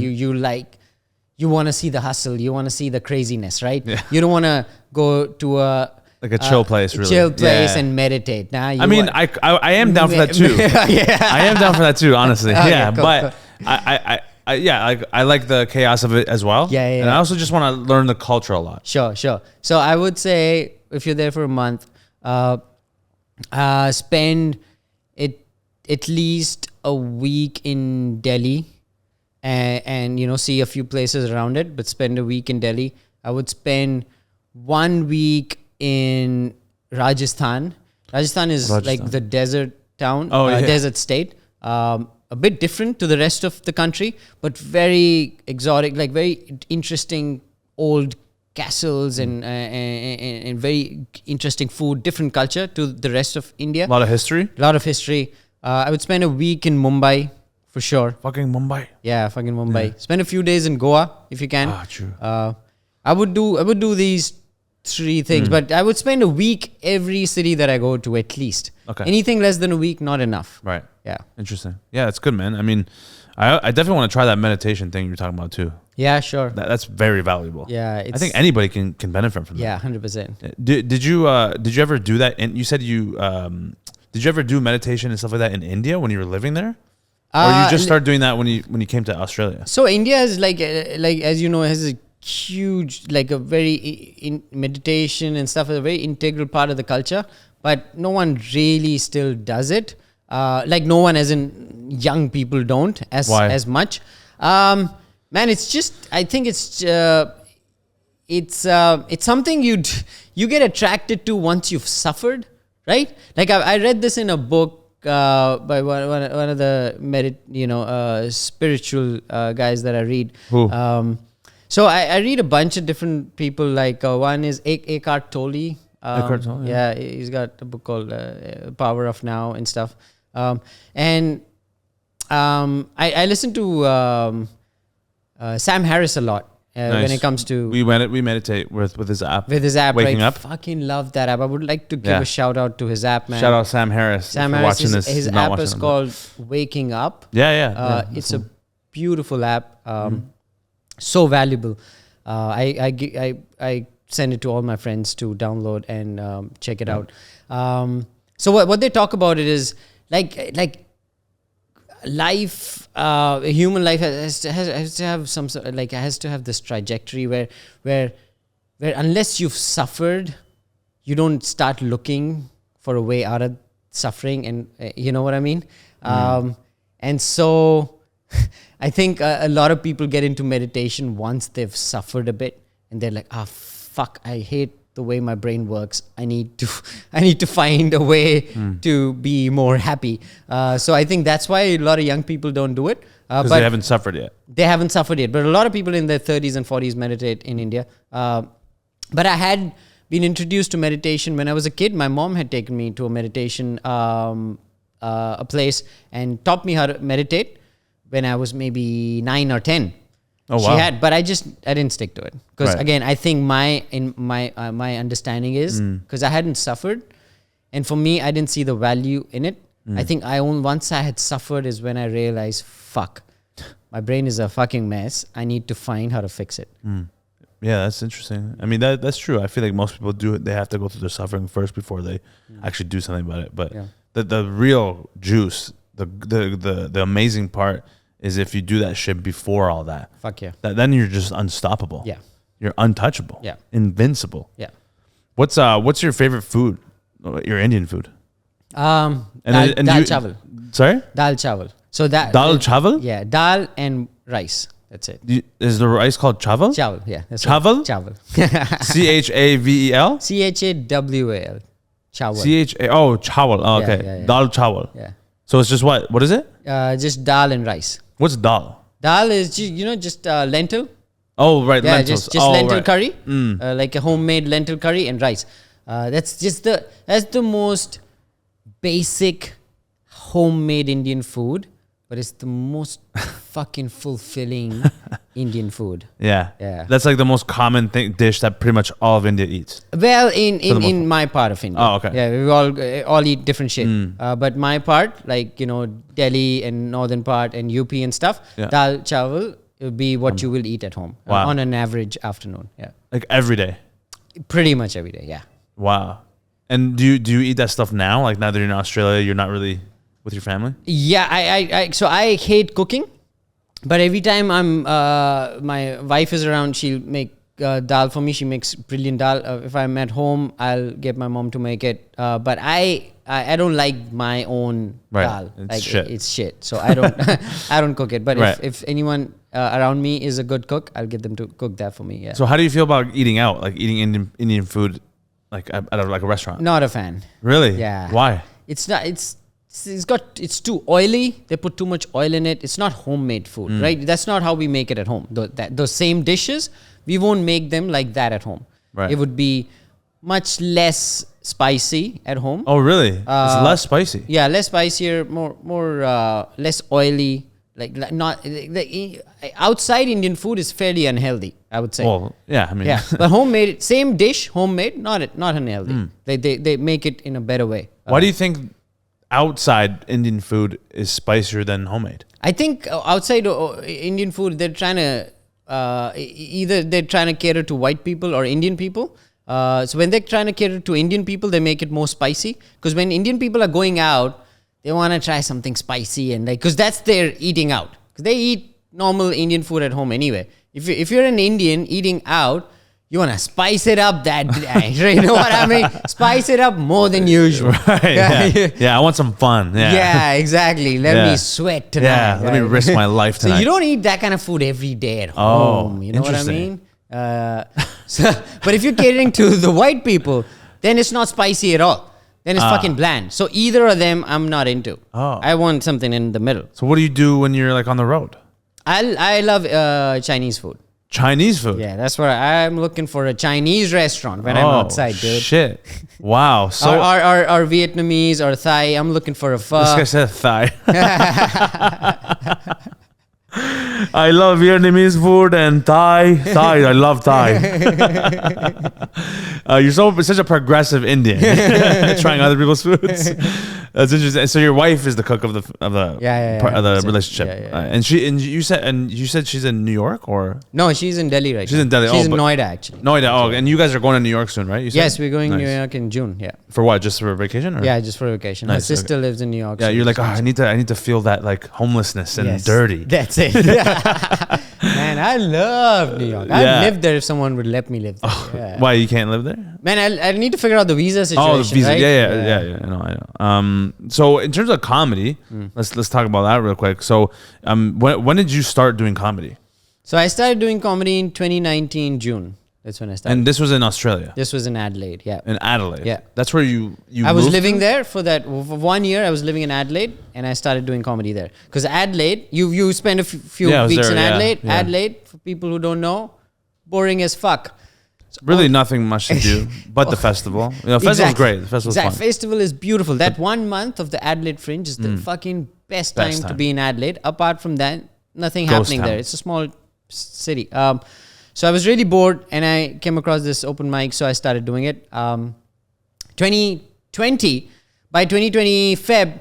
you want to see the hustle. You want to see the craziness, right? Yeah. You don't want to go to a chill place, really. Chill place Yeah. and meditate. Nah, I mean, I am down for that too. Yeah. I am down for that too, honestly. Okay, yeah, cool, but cool. I like the chaos of it as well. Yeah, yeah, And I yeah. also just want to learn the culture a lot. Sure. So I would say if you're there for a month, spend at least a week in Delhi, and see a few places around it. But spend a week in Delhi. I would spend 1 week in Rajasthan. Rajasthan is like the desert town, desert state. A bit different to the rest of the country, but very exotic, like very interesting old castles and very interesting food, different culture to the rest of India. A lot of history. I would spend a week in Mumbai for sure. Fucking Mumbai. Yeah, fucking Mumbai. Yeah. Spend a few days in Goa if you can. True. I would do these 3 things, but I would spend a week every city that I go to at least. Okay. Anything less than a week, not enough. Right. Yeah. Interesting. Yeah, that's good, man. I mean, I definitely want to try that meditation thing you're talking about too. Yeah, sure. That's very valuable. Yeah, I think anybody can benefit from that. Yeah, 100%. Did you ever do that? And you said did you ever do meditation and stuff like that in India when you were living there? Or you just started doing that when you came to Australia? So India is like as you know, has a huge, like a very in meditation and stuff is a very integral part of the culture, but no one really still does it. Like no one, as in young people, don't as much. Man, it's just, I think it's something you get attracted to once you've suffered, right? Like I read this in a book by one of the spiritual guys that I read. Who? So I read a bunch of different people. Like one is Eckhart Tolle. Eckhart Tolle, yeah, he's got a book called Power of Now and stuff. I listen to Sam Harris a lot when it comes to we meditate with his app. With his app, Waking right? Up. Fucking love that app. I would like to give a shout out to his app, man. Shout out Sam Harris. Sam for Harris. watching this. His app is called Waking Up. Yeah. It's a beautiful app. So valuable. I send it to all my friends to download and check it out. So what they talk about it is like life, human life has to have some sort of, like, has to have this trajectory where unless you've suffered, you don't start looking for a way out of suffering, and you know what I mean. And so I think a lot of people get into meditation once they've suffered a bit, and they're like, fuck, I hate the way my brain works. I need to find a way to be more happy. So I think that's why a lot of young people don't do it. Because they haven't suffered yet. They haven't suffered yet. But a lot of people in their 30s and 40s meditate in India. But I had been introduced to meditation when I was a kid. My mom had taken me to a meditation a place and taught me how to meditate when I was maybe 9 or 10. Oh, wow. She had, but I didn't stick to it. Because again, I think my understanding is because I hadn't suffered, and for me, I didn't see the value in it. I think once I had suffered is when I realized, fuck, my brain is a fucking mess. I need to find how to fix it. Yeah, that's interesting. I mean, that's true. I feel like most people do it. They have to go through their suffering first before they actually do something about it. But the real juice, the amazing part is if you do that shit before all that. Fuck yeah. Then you're just unstoppable. Yeah. You're untouchable. Yeah. Invincible. Yeah. What's your favorite food? Your Indian food. Dal chawal. Sorry? Dal chawal. So that Dal chawal? Yeah, dal and rice. That's it. Is the rice called chawal? Chawal, yeah. That's Chawal? Chawal. CHAVEL? CHAWAL. Chawal. Chawal. Oh, okay. Yeah. Dal chawal. Yeah. So it's just what? What is it? Just dal and rice. What's dal? Dal is just lentil. Oh, right. Yeah, lentils. just lentil right. curry, like a homemade lentil curry and rice. That's the most basic homemade Indian food, but it's the most fucking fulfilling Indian food. Yeah. Yeah. That's like the most common dish that pretty much all of India eats. Well, in my part of India. Oh, okay. Yeah, we all eat different shit. But my part, like, Delhi and northern part and UP and stuff, Yeah. dal chawal will be what you will eat at home Wow. on an average afternoon. Yeah. Like every day. Pretty much every day, yeah. Wow. And do you eat that stuff now? Like now that you're in Australia, you're not really with your family? Yeah, so I hate cooking, but every time my wife is around, she'll make dal for me. She makes brilliant dal. If I'm at home, I'll get my mom to make it. But I don't like my own dal. It's shit. It's shit. So I don't I don't cook it. But Right. if anyone around me is a good cook, I'll get them to cook that for me. Yeah. So how do you feel about eating out, like eating Indian food, like at a restaurant? Not a fan. Really? Yeah. Why? It's not. It's too oily. They put too much oil in it. It's not homemade food, right? That's not how we make it at home. Those same dishes, we won't make them like that at home. Right. It would be much less spicy at home. Oh, really? It's less spicy. Yeah, less spicier, more less oily. Outside Indian food is fairly unhealthy, I would say. Well, yeah. I mean, Yeah, but homemade, same dish, homemade, not unhealthy. They make it in a better way. why do you think outside Indian food is spicier than homemade? I think outside Indian food, they're trying to either they're trying to cater to white people or Indian people. So when they're trying to cater to Indian people, they make it more spicy. Because when Indian people are going out, they want to try something spicy and because that's their eating out. Because they eat normal Indian food at home anyway. If you're an Indian eating out, you want to spice it up that day. You know what I mean? Spice it up more than usual. Right. Yeah. I want some fun. Yeah. Yeah, exactly. Let me sweat tonight. Yeah. Let me risk my life tonight. So you don't eat that kind of food every day at home. You know what I mean? But if you're catering to the white people, then it's not spicy at all. Then it's fucking bland. So either of them, I'm not into. Oh. I want something in the middle. So what do you do when you're like on the road? I love Chinese food. Chinese food? Yeah, that's where I'm looking for a Chinese restaurant when I'm outside, dude. Shit. Wow. So or Vietnamese or Thai. I'm looking for a pho. this guy said Thai. I love Vietnamese food and Thai. I love Thai. You're such a progressive Indian, trying other people's foods. That's interesting. So your wife is the cook of the relationship, and you said she's in New York or no? She's in Delhi right she's now. in Delhi. She's in Noida actually. Noida. Oh, and you guys are going to New York soon, right? You said? Yes, we're going to Nice. New York in June. Yeah. For what? Just for vacation? Or? Yeah, just for vacation. Nice, My sister lives in New York. Yeah, so you're like, just- I need to feel that like homelessness and Yes, dirty. That's it. Man, I love New York. Yeah. I'd live there if someone would let me live there. Yeah. Why you can't live there? Man, I need to figure out the visa situation. Oh, the visa. Right? Yeah. I know. So in terms of comedy, let's talk about that real quick. So, when did you start doing comedy? So I started doing comedy in 2019 June. That's when I started. And this was in Australia. This was in Adelaide. Yeah. In Adelaide. Yeah. That's where you. I was moved living to? there for 1 year. I was living in Adelaide, and I started doing comedy there. Because Adelaide, you spend a few Yeah, I was weeks there, in yeah, Adelaide. yeah. Adelaide, for people who don't know, boring as fuck. Really, nothing much to do but the festival. Festival's great. The festival's fun. Festival is beautiful. That 1 month of the Adelaide Fringe is the fucking best time to be in Adelaide. Apart from that, nothing Ghost happening town. there. It's a small city. So I was really bored, and I came across this open mic, so I started doing it. 2020, by 2020 Feb,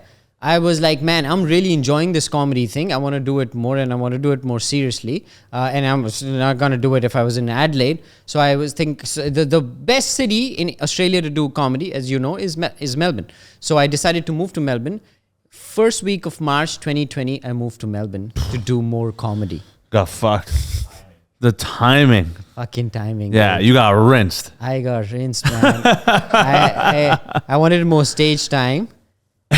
I was like, man, I'm really enjoying this comedy thing. I want to do it more, and I want to do it more seriously. And I'm not going to do it if I was in Adelaide. So I was the best city in Australia to do comedy, as you know, is Melbourne. So I decided to move to Melbourne. First week of March 2020, I moved to Melbourne to do more comedy. Got fucked. The timing. Fucking timing. Yeah, dude. you got rinsed. I got rinsed, man. I wanted more stage time.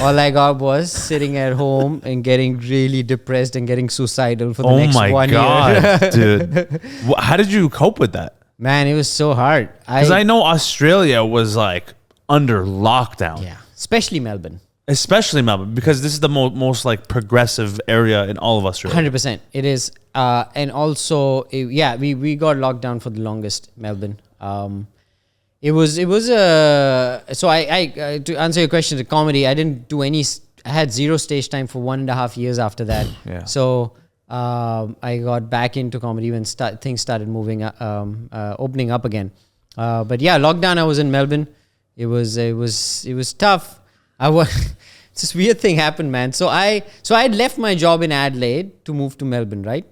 All I got was sitting at home and getting really depressed and getting suicidal for the next 1 year. Oh my God, dude. How did you cope with that? Man, it was so hard. Because I know Australia was like under lockdown. Yeah, especially Melbourne. Especially Melbourne, because this is the most like progressive area in all of Australia. 100%. It is. And also, we got locked down for the longest, Melbourne. It was so I to answer your question, the comedy, I didn't do any, I had zero stage time for 1.5 years after that. Yeah. So I got back into comedy when things started moving, opening up again. But yeah, lockdown, I was in Melbourne. It was tough. This weird thing happened, man. So I had left my job in Adelaide to move to Melbourne, right?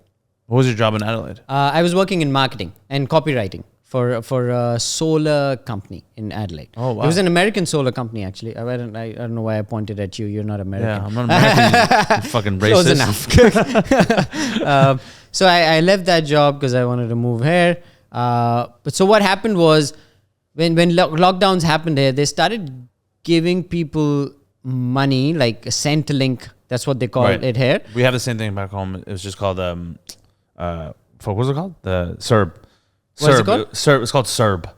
What was your job in Adelaide? I was working in marketing and copywriting for a solar company in Adelaide. Oh, wow. It was an American solar company, actually. I don't know why I pointed at you. You're not American. Yeah, I'm not American. You fucking racist. Close enough. So I left that job because I wanted to move here. But so what happened was when lockdowns happened here, they started giving people money, like a Centrelink. That's what they call it here. We have the same thing back home. It was just called what was it called? The Serb. What's it called? Serb. It's called Serb.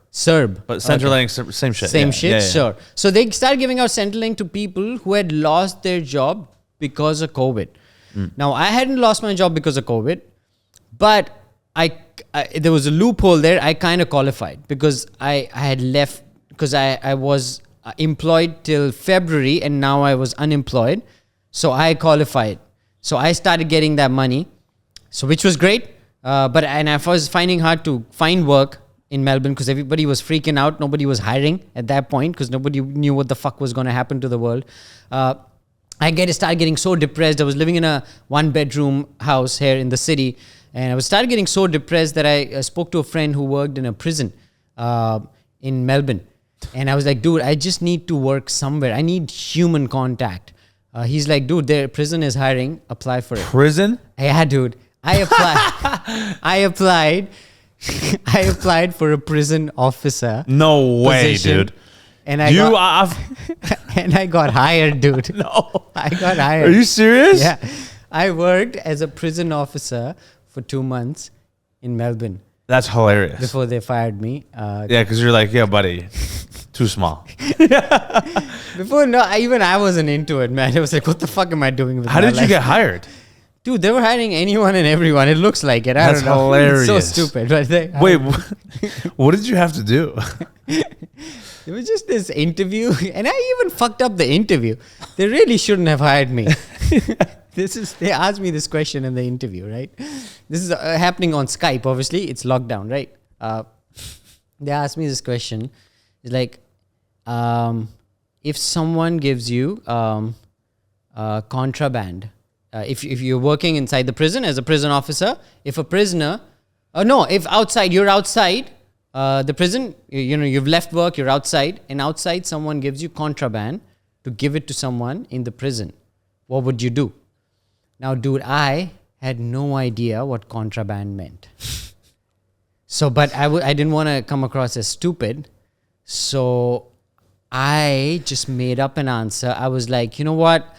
But Centrelink, same shit. Same shit, yeah. sure. So they started giving out Centrelink to people who had lost their job because of COVID. Now, I hadn't lost my job because of COVID, but there was a loophole there. I kind of qualified because I had left, because I was employed till February and now I was unemployed. So I qualified. So I started getting that money, so which was great. But I was finding hard to find work in Melbourne because everybody was freaking out. Nobody was hiring at that point because nobody knew what the fuck was going to happen to the world. I started getting so depressed. I was living in a 1-bedroom house here in the city, and I started getting so depressed that I spoke to a friend who worked in a prison in Melbourne. And I was like, dude, I just need to work somewhere. I need human contact. He's like, dude, their prison is hiring. Apply for it. Prison? Yeah, dude. I applied for a prison officer. No way, position, dude. And I got hired, dude. No. I got hired. Are you serious? Yeah. I worked as a prison officer for 2 months in Melbourne That's hilarious. before they fired me. Yeah, because you're like, yeah, buddy, too small. Before, I wasn't into it, man. I was like, what the fuck am I doing with How my did you life? get hired? Dude, they were hiring anyone and everyone. It looks like it. I That's don't know. hilarious. It's so stupid. But Wait, what did you have to do? It was just this interview, and I even fucked up the interview. They really shouldn't have hired me. They asked me this question in the interview, right? This is happening on Skype, obviously. It's lockdown, right? They asked me this question. It's like, if someone gives you contraband, if you're working inside the prison as a prison officer, if a prisoner, if you're outside the prison, you've left work, you're outside, and outside someone gives you contraband to give it to someone in the prison, what would you do? Now, dude, I had no idea what contraband meant. So, but I didn't want to come across as stupid. So I just made up an answer. I was like, you know what?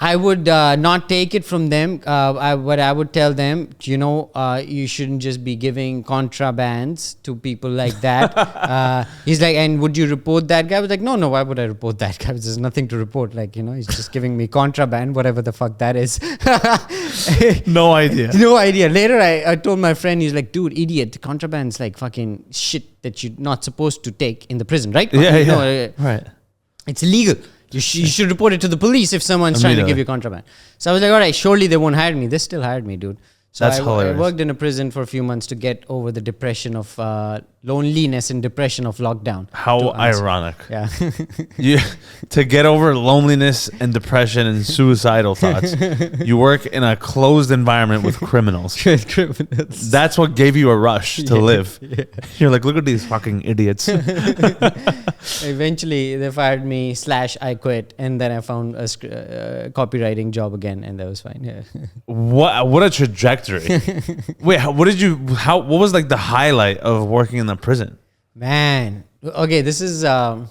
I would not take it from them. What I would tell them, you shouldn't just be giving contrabands to people like that. He's like, and would you report that guy? I was like, no, why would I report that guy? There's nothing to report. Like, he's just giving me contraband, whatever the fuck that is. No idea. No idea. Later, I told my friend, he's like, dude, idiot, contraband's like fucking shit that you're not supposed to take in the prison, right? Yeah. Right. It's illegal. You should report it to the police if someone's trying to give you contraband. So I was like, all right, surely they won't hire me. They still hired me, dude. So That's I hilarious. worked in a prison for a few months to get over the depression of loneliness and depression of lockdown. How To answer. ironic. Yeah. You to get over loneliness and depression and suicidal thoughts, you work in a closed environment with criminals. Criminals. That's what gave you a rush to Yeah, live. yeah. You're like, look at these fucking idiots. Eventually, they fired me / I quit, and then I found a copywriting job again, and that was fine. Yeah. What a trajectory. Wait, what was like the highlight of working in the prison? Man, okay, this is so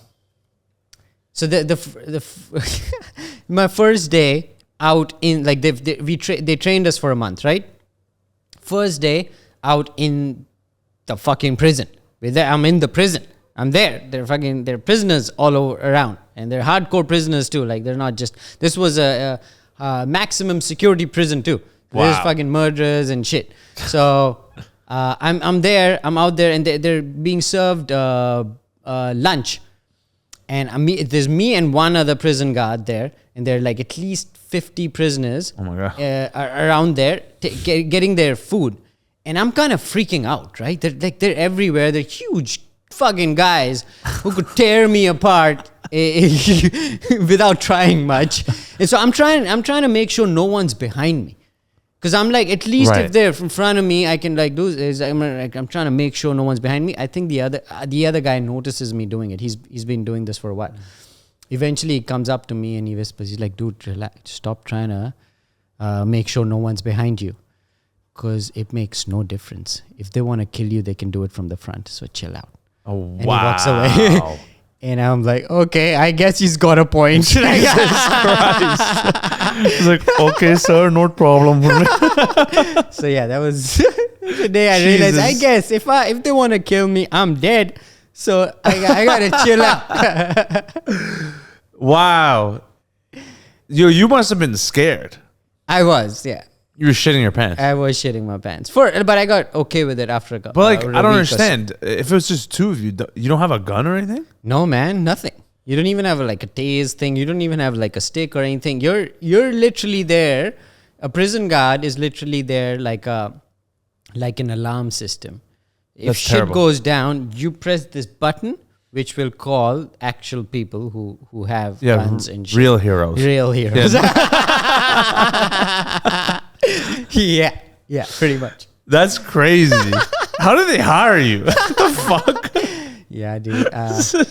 my first day out in like they trained us for a month, right? First day out in the fucking prison. I'm in the prison. I'm there. They're prisoners all over around, and they're hardcore prisoners too. Like they're not just. This was a maximum security prison too. Wow. There's fucking murderers and shit. So I'm there. I'm out there, and they're being served lunch. And there's me and one other prison guard there, and there are like at least 50 prisoners. Oh my God. Around there getting their food, and I'm kind of freaking out. Right? They're everywhere. They're huge fucking guys who could tear me apart without trying much. And so I'm trying to make sure no one's behind me. Because I'm like, at least Right. if they're in front of me, I can like do is I'm trying to make sure no one's behind me. I think the other guy notices me doing it. He's been doing this for a while. Eventually, he comes up to me and he whispers, he's like, dude, relax. Stop trying to make sure no one's behind you. Because it makes no difference. If they want to kill you, they can do it from the front. So chill out. Oh, And he walks away. And I'm like, okay, I guess he's got a point. Jesus Christ. He's like, okay, sir, no problem for me. So yeah, that was the day I realized, I guess if they want to kill me, I'm dead. So I gotta chill out. Wow. You must have been scared. I was, yeah. You were shitting your pants. I was shitting my pants. But I got okay with it after a couple. But like, I don't understand. If it was just two of you, you don't have a gun or anything? No, man, nothing. You don't even have like a tase thing. You don't even have like a stick or anything. You're literally there. A prison guard is literally there like an alarm system. If That's shit terrible. goes down, you press this button, which will call actual people who have guns and shit. Real heroes. Real heroes. Yeah, pretty much. That's crazy. How did they hire you? What the fuck? Yeah, dude.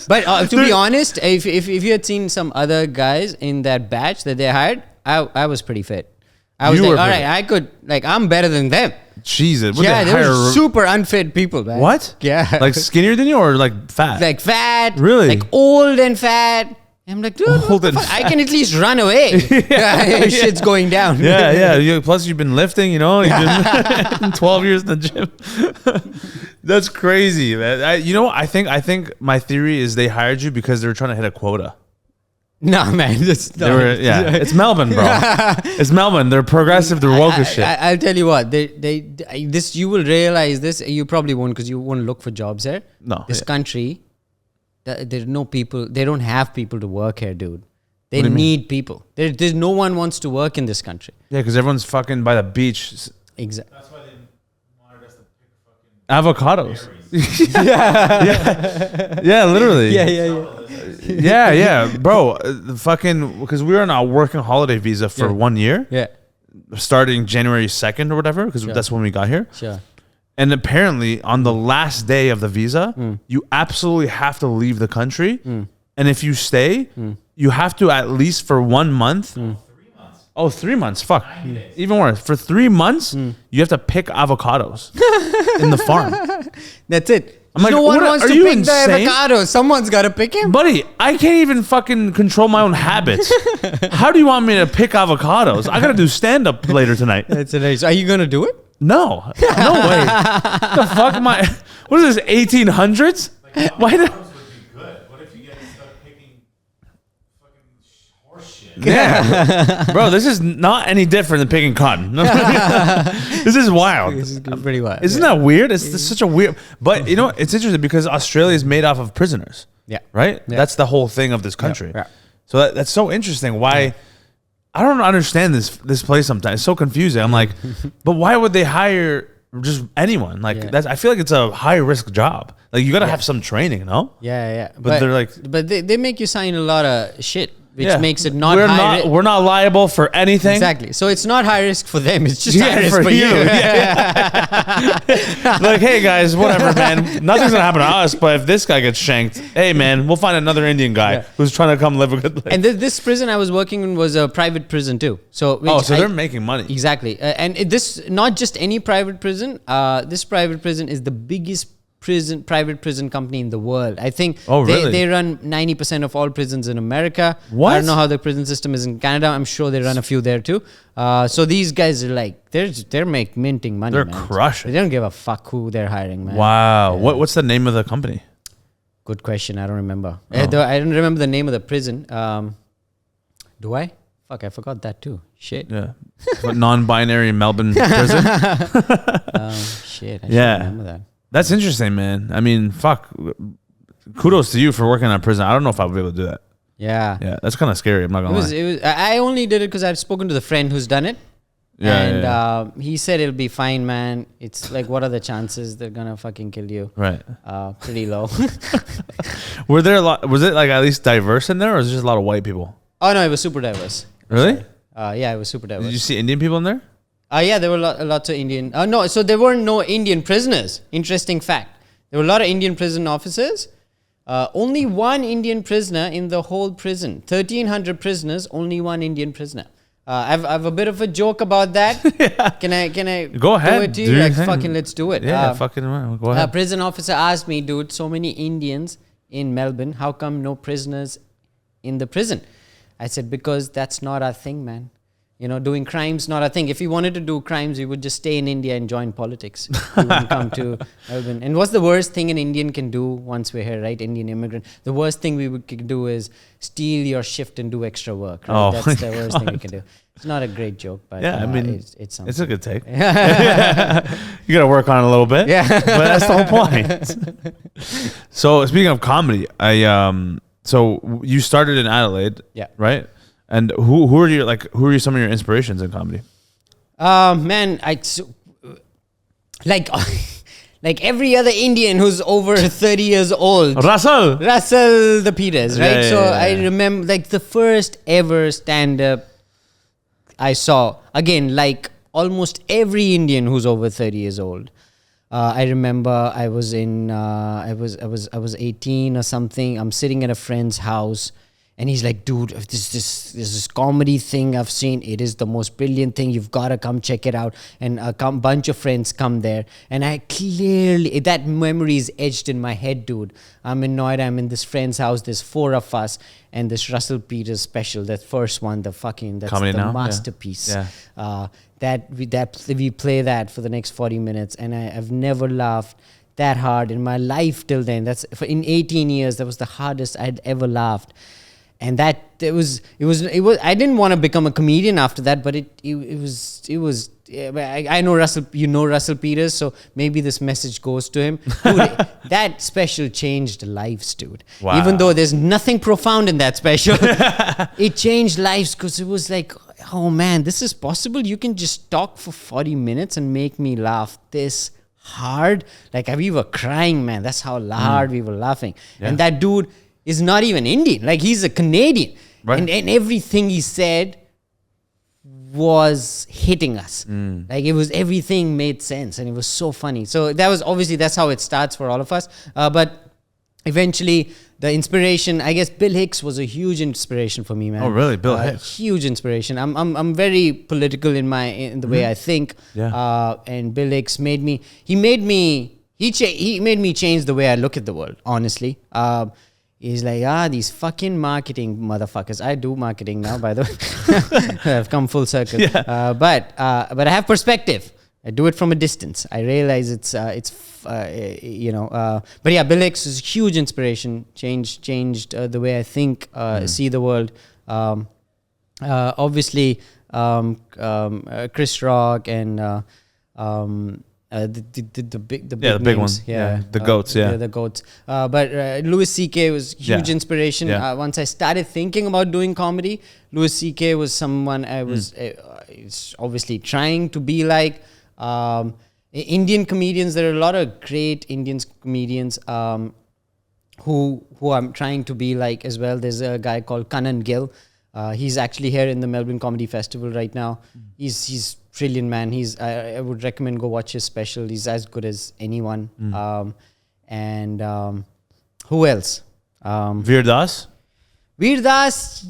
But to be honest, if you had seen some other guys in that batch that they hired, I was pretty fit. I was You like, were all pretty- right, I could, like, I'm better than them. Jesus. What, Yeah, they they were hire- super unfit people, man. What? Yeah. Like skinnier than you or like fat? like fat. Really? Like old and fat. I'm like, dude, what Old the and fuck? I can at least run away. Shit's going down. yeah. Plus, you've been lifting, you've been 12 years in the gym. That's crazy, man. I think my theory is they hired you because they were trying to hit a quota. No, man. That's not. It's Melbourne, bro. It's Melbourne. They're progressive. They're woke as shit. I'll tell you what. This you will realize this. You probably won't because you won't look for jobs here. No, This yeah. country, there's no people. They don't have people to work here, dude. They What do you mean? need people. There's no one wants to work in this country. Yeah, because everyone's fucking by the beach. Exactly. That's why they wanted us to pick fucking Avocados. berries. Yeah, literally. Yeah. Bro. Because we were on a working holiday visa for 1 year, Yeah. starting January 2nd or whatever, because that's when we got here. Sure. And apparently, on the last day of the visa, you absolutely have to leave the country. And if you stay, you have to at least for 1 month. 3 months. Oh, 3 months. Fuck. 90 days. Even worse. For 3 months, you have to pick avocados in the farm. That's it. I'm like, no one what- wants are to you pick insane? the avocado. Someone's got to pick him. Buddy, I can't even fucking control my own habits. How do you want me to pick avocados? I got to do stand-up later tonight. That's hilarious. Are you going to do it? No. No way. The fuck am I? What is this, 1800s? Why the... Avocados would be good. What if you get stuck picking fucking horse shit? Yeah. Bro, this is not any different than picking cotton. This is wild. This is pretty wild. Isn't that weird? It's such a weird... But, it's interesting because Australia is made off of prisoners. Yeah. Right? Yeah. That's the whole thing of this country. Yeah. So that's so interesting. Why... I don't understand this place sometimes. It's so confusing. I'm like, but why would they hire just anyone? Like I feel like it's a high risk job. Like you got to have some training, no? Yeah. But they're like, but they make you sign a lot of shit, which makes it not high risk. We're not liable for anything. Exactly. So it's not high risk for them. It's just high risk for you. Like, hey guys, whatever, man. Nothing's gonna happen to us. But if this guy gets shanked, hey man, we'll find another Indian guy who's trying to come live a good life. And this prison I was working in was a private prison too. So they're making money. Exactly. And this not just any private prison. This private prison is the biggest private prison company in the world. I think they run 90% of all prisons in America. What? I don't know how the prison system is in Canada. I'm sure they run a few there too. So these guys are like they're minting money. They're man. crushing. They don't give a fuck who they're hiring, man. Wow. What's the name of the company? Good question. I don't remember. I don't remember the name of the prison. Do I? Fuck, I forgot that too. Shit. Yeah. Non-binary Melbourne prison. Shit. I should remember that. That's interesting, man. I mean, fuck. Kudos to you for working in a prison. I don't know if I would be able to do that. Yeah. Yeah, that's kind of scary. I'm not gonna lie. I only did it because I've spoken to the friend who's done it. Yeah. He said it'll be fine, man. It's like, what are the chances they're gonna fucking kill you? Right. Pretty low. Were there a lot? Was it like at least diverse in there, or was it just a lot of white people? Oh no, it was super diverse. Really? Yeah, it was super diverse. Did you see Indian people in there? Yeah, there were lots of Indian. No, so there were no Indian prisoners. Interesting fact. There were a lot of Indian prison officers. Only one Indian prisoner in the whole prison. 1,300 prisoners, only one Indian prisoner. I've a bit of a joke about that. Can I go ahead? Do it to you? Like fucking let's do it. Yeah, fucking go ahead. A prison officer asked me, dude, so many Indians in Melbourne. How come no prisoners in the prison? I said, because that's not our thing, man. You know, doing crimes, not a thing. If you wanted to do crimes, you would just stay in India and join politics. You wouldn't come to Melbourne. And what's the worst thing an Indian can do once we're here, right? Indian immigrant. The worst thing we could do is steal your shift and do extra work. Right? That's the worst thing we can do. It's not a great joke, but I mean, it's something. It's a good take. You got to work on it a little bit. Yeah. But that's the whole point. So speaking of comedy, so you started in Adelaide, right? And who are some of your inspirations in comedy? Man, like every other Indian who's over 30 years old. Russell the Peters, right? Yeah. I remember like the first ever stand-up I saw. Again, like almost every Indian who's over 30 years old. I remember I was in I was 18 or something. I'm sitting at a friend's house. And he's like, dude, this comedy thing I've seen. It is the most brilliant thing. You've got to come check it out. And a bunch of friends come there. And I clearly, that memory is etched in my head, dude. I'm in Noida. I'm in this friend's house. There's 4 of us. And this Russell Peters special, that first one, that's Comedy the Now? masterpiece. Yeah. We play that for the next 40 minutes. And I've never laughed that hard in my life till then. In 18 years, that was the hardest I'd ever laughed. And it was. I didn't want to become a comedian after that, but it was. I know Russell. You know Russell Peters, so maybe this message goes to him. Dude, that special changed lives, dude. Wow. Even though there's nothing profound in that special, it changed lives because it was like, oh man, this is possible. You can just talk for 40 minutes and make me laugh this hard. Like we were crying, man. That's how hard we were laughing. Yeah. And that dude is not even Indian. Like he's a Canadian. Right. And everything he said was hitting us. Like everything made sense and it was so funny. So that's how it starts for all of us. But eventually the inspiration, I guess Bill Hicks was a huge inspiration for me, man. Oh really? Bill Hicks. Huge inspiration. I'm very political in the way I think. Yeah. And Bill Hicks made me change the way I look at the world, honestly. He's like, these fucking marketing motherfuckers. I do marketing now, by the way. I've come full circle. Yeah. But I have perspective. I do it from a distance. I realize but yeah, Bill Hicks is a huge inspiration. Changed the way I think, see the world. Obviously, Chris Rock and The big the big names. one. Yeah. The goats. Yeah. The goats. But Louis C.K. was huge inspiration. Once I started thinking about doing comedy, Louis C.K. was someone I was obviously trying to be like. Indian comedians, there are a lot of great Indian comedians who I'm trying to be like as well. There's a guy called Kanan Gill. He's actually here in the Melbourne Comedy Festival right now. He's brilliant, man. I would recommend go watch his special. He's as good as anyone. And who else? Veer Das? Veer Das,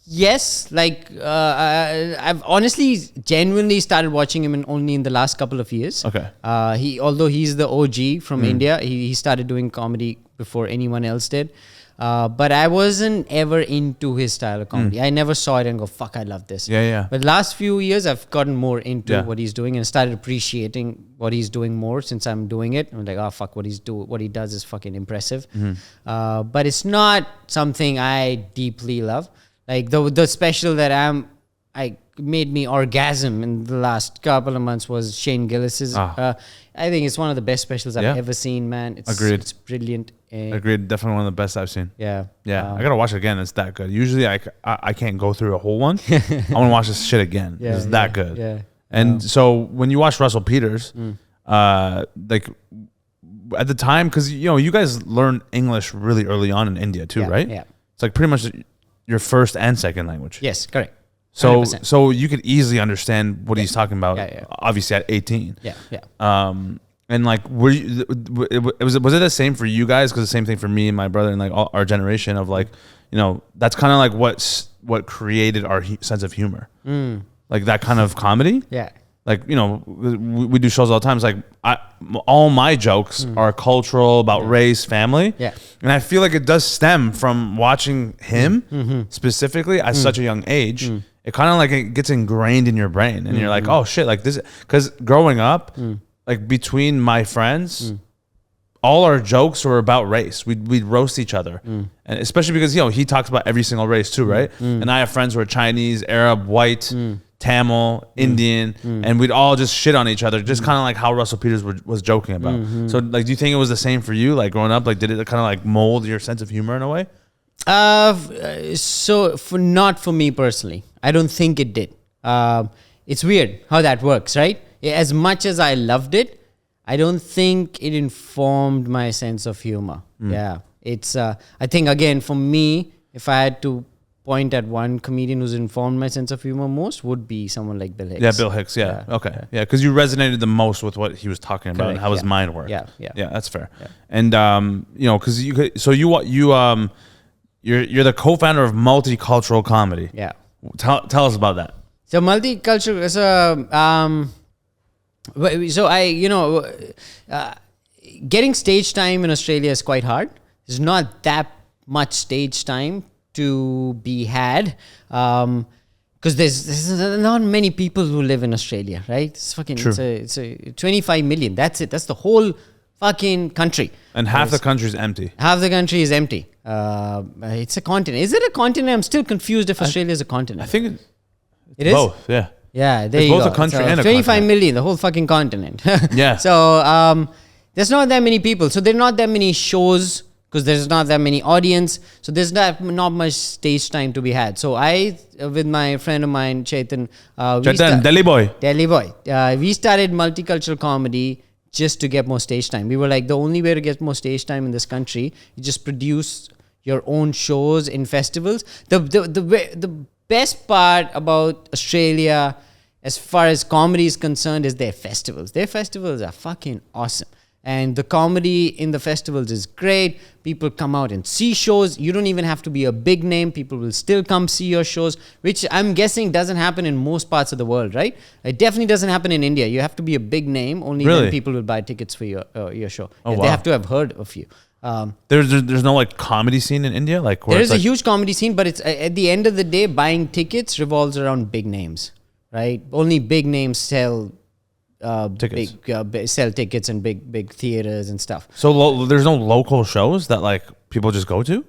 yes. Like I've honestly genuinely started watching him only in the last couple of years. Okay. Although he's the OG from India, he started doing comedy before anyone else did. But I wasn't ever into his style of comedy. I never saw it and go, fuck, I love this. Yeah. But last few years, I've gotten more into what he's doing and started appreciating what he's doing more since I'm doing it. I'm like, oh, fuck, what he does is fucking impressive. But it's not something I deeply love. Like the special that made me orgasm in the last couple of months was Shane Gillis's. I think it's one of the best specials I've ever seen, man. Agreed. It's brilliant. Agreed. Definitely one of the best I've seen. Yeah. I gotta watch it again. It's that good. Usually I can't go through a whole one. I want to watch this shit again. It's that good. Yeah. And so when you watch Russell Peters, like at the time, because you guys learned English really early on in India too, right? Yeah. It's like pretty much your first and second language. Yes, correct. So 100%. so you could easily understand what he's talking about. Obviously at 18. Yeah. And like, was it the same for you guys? Because the same thing for me and my brother and like all our generation of like, that's kind of like what created our sense of humor, like that kind of comedy. Yeah. Like we do shows all the time. It's like all my jokes are cultural, about race, family. Yeah. And I feel like it does stem from watching him specifically at such a young age. It kind of like it gets ingrained in your brain, and you're like, oh shit, like this. Because growing up. Like between my friends, all our jokes were about race. We'd roast each other, and especially because he talks about every single race too, right? And I have friends who are Chinese, Arab, white, Tamil, Indian, and we'd all just shit on each other, just kind of like how Russell Peters was joking about. So like, do you think it was the same for you? Like growing up, like did it kind of like mold your sense of humor in a way? So not for me personally. I don't think it did. It's weird how that works, right? As much as I loved it, I don't think it informed my sense of humor. Yeah. It's, I think again, for me, if I had to point at one comedian who's informed my sense of humor most, would be someone like Bill Hicks. Yeah, Bill Hicks. Yeah. Okay. Yeah. Because you resonated the most with what he was talking about and how his mind worked. Yeah. Yeah. That's fair. Yeah. And, because you're the co-founder of Multicultural Comedy. Yeah. Tell us about that. So multicultural is getting stage time in Australia is quite hard. There's not that much stage time to be had because there's not many people who live in Australia, right? It's fucking True. It's a 25 million. That's it. That's the whole fucking country. And half the country is empty. Half the country is empty. It's a continent. Is it a continent? I'm still confused if Australia is a continent. I think it is both. Yeah. Yeah, there it's you both go. a country so and a 25 continent. million, the whole fucking continent. Yeah. So there's not that many people. So there are not that many shows because there's not that many audience. So there's not much stage time to be had. So I, with my friend of mine, Chetan, Delhi boy. We started multicultural comedy just to get more stage time. We were like, the only way to get more stage time in this country, you just produce your own shows in festivals. The best part about Australia, as far as comedy is concerned, is their festivals. Their festivals are fucking awesome. And the comedy in the festivals is great. People come out and see shows. You don't even have to be a big name. People will still come see your shows, which I'm guessing doesn't happen in most parts of the world, right? It definitely doesn't happen in India. You have to be a big name. Only then people will buy tickets for your show. Oh, wow. They have to have heard of you. There's no like comedy scene in India? Like there is a huge comedy scene, but it's at the end of the day, buying tickets revolves around big names, right? Only big names sell tickets. Sell tickets in big theaters and stuff. So there's no local shows that like people just go to?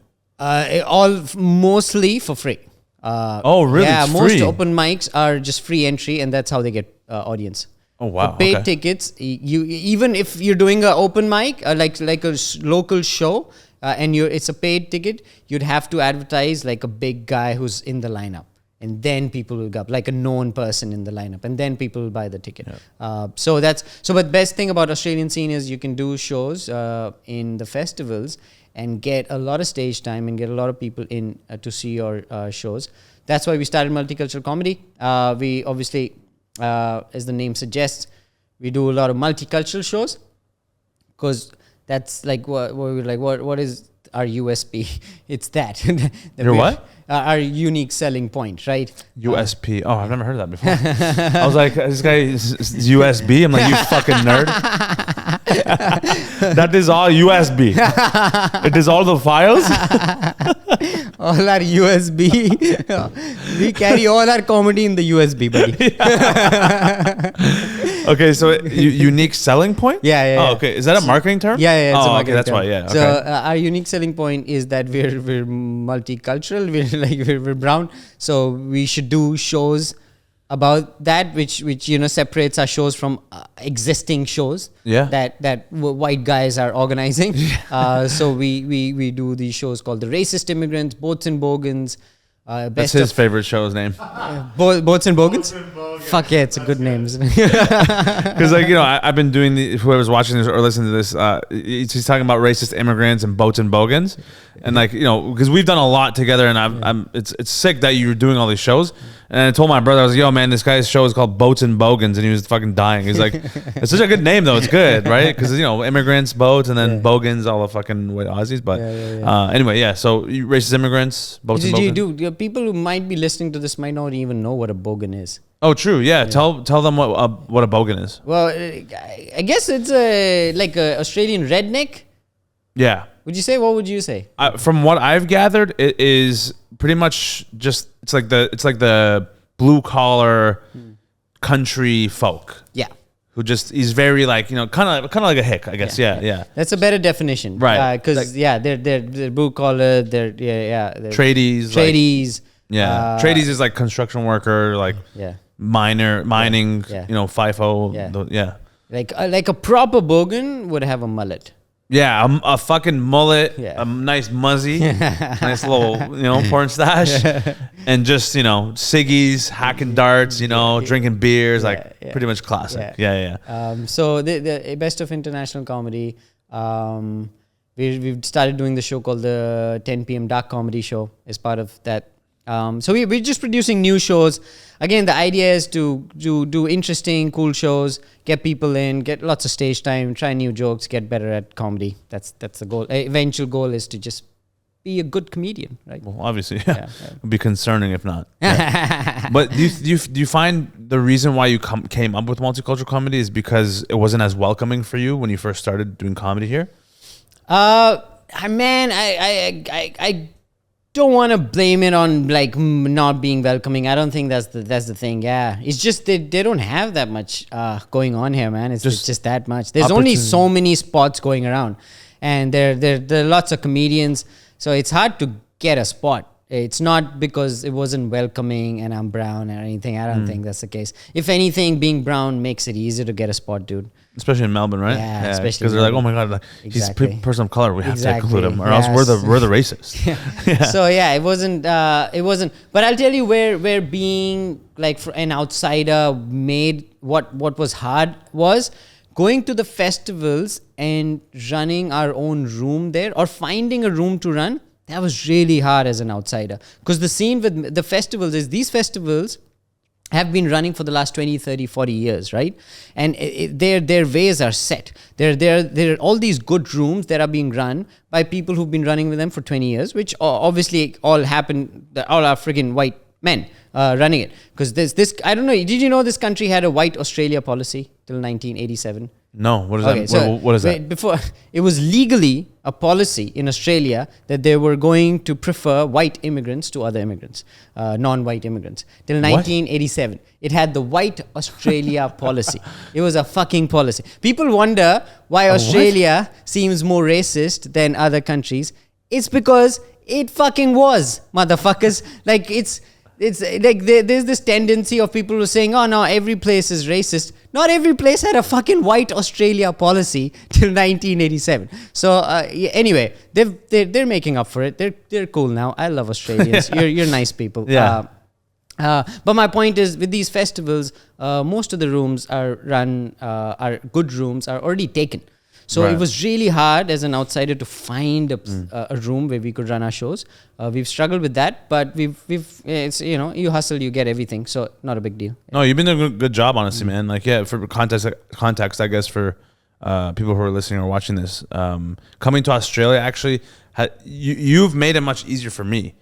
Mostly for free. Oh, really? Yeah, it's most free? open mics are just free entry, and that's how they get audience. Oh wow. For paid Okay. tickets, you even if you're doing an open mic, like a local show, and it's a paid ticket, you'd have to advertise like a big guy who's in the lineup, and then people will go up, like a known person in the lineup, and then people will buy the ticket. Yeah. But best thing about Australian scene is you can do shows in the festivals and get a lot of stage time and get a lot of people in to see your shows. That's why we started multicultural comedy. We obviously, as the name suggests, we do a lot of multicultural shows, because that's like what is our USP? It's that. Your what? Our unique selling point, right? USP. Oh, I've never heard that before. I was like, this guy is USB. I'm like, you fucking nerd. That is all USB. It is all the files. All our USB. We carry all our comedy in the USB, buddy. Okay, so unique selling point? Yeah. Oh, okay. Is that a marketing term? Yeah. It's a Oh, okay. marketing That's term. why. Yeah. Okay. So our unique selling point is that we're multicultural. We're brown. So we should do shows about that, which separates our shows from existing shows. Yeah. That white guys are organizing. So we do these shows called the Racist Immigrants, Boats and Bogans. That's his favorite show's name. Boats and Bogans? Fuck yeah, it's a good name, isn't it? Because I've been doing whoever's watching this or listening to this, he's talking about racist immigrants and boats and bogans, and because we've done a lot together, and it's sick that you're doing all these shows. And I told my brother, I was like, yo man, this guy's show is called Boats and Bogans, and he was fucking dying. He's like, it's such a good name though, it's good, right? Because immigrants, boats, and then bogans, all the fucking white Aussies. But anyway, yeah. So racist immigrants, boats and bogans. People who might be listening to this might not even know what a bogan is. Oh, true. Yeah. Tell them what a bogan is. Well, I guess it's like a Australian redneck. Yeah. Would you say? What would you say? From what I've gathered, it is pretty much just it's like the blue collar country folk. Yeah. Who just he's very kind of like a hick, I guess. Yeah. That's a better definition, right? Because they're blue collar. They're tradies. Tradies. Tradies is like construction worker, like mining. FIFO. Yeah. Like a proper bogan would have a mullet. Yeah, a fucking mullet, Yeah. a nice muzzy, nice little, porn stash, and just, ciggies, hacking darts, drinking beers, pretty much classic. Yeah. So the best of international comedy, we've started doing the show called the 10 p.m. Dark Comedy Show as part of that. So we're just producing new shows. Again, the idea is to do interesting, cool shows, get people in, get lots of stage time, try new jokes, get better at comedy. That's the goal. Eventual goal is to just be a good comedian, right? Well, obviously, it'd be concerning if not. Yeah. But do you find the reason why you came up with multicultural comedy is because it wasn't as welcoming for you when you first started doing comedy here? I don't want to blame it on not being welcoming. I don't think that's the thing. Yeah, it's just they don't have that much going on here, man. It's just that much. There's only so many spots going around, and there are lots of comedians, so it's hard to get a spot. It's not because it wasn't welcoming and I'm brown or anything. I don't think that's the case. If anything, being brown makes it easier to get a spot, dude. Especially in Melbourne, right? Yeah, especially because they're like, oh my god, he's a person of color. We have to include him, or else we're the racist. So it wasn't. But I'll tell you where being for an outsider made what was hard was going to the festivals and running our own room there, or finding a room to run. That was really hard as an outsider, because the scene with the festivals is these festivals have been running for the last 20, 30, 40 years, right? And their ways are set. There are all these good rooms that are being run by people who've been running with them for 20 years, which obviously all are friggin' white men running it. Because there's this, I don't know, did you know this country had a white Australia policy till 1987? No, what is that? So what is that? Before, it was legally a policy in Australia that they were going to prefer white immigrants to other immigrants, non-white immigrants. Till 1987, it had the white Australia policy. It was a fucking policy. People wonder why Australia seems more racist than other countries. It's because it fucking was, motherfuckers. it's like there's this tendency of people who are saying, oh no, every place is racist. Not every place had a fucking white Australia policy till 1987. So anyway, they're making up for it. They're cool now. I love Australians. You're nice people. Yeah. But my point is, with these festivals, most of the rooms are good rooms are already taken. So it was really hard as an outsider to find a room where we could run our shows. We've struggled with that, but it's, you hustle, you get everything. So not a big deal. No, you've been doing a good job, honestly, man. Like, yeah, for context, I guess for people who are listening or watching this, coming to Australia actually, you've made it much easier for me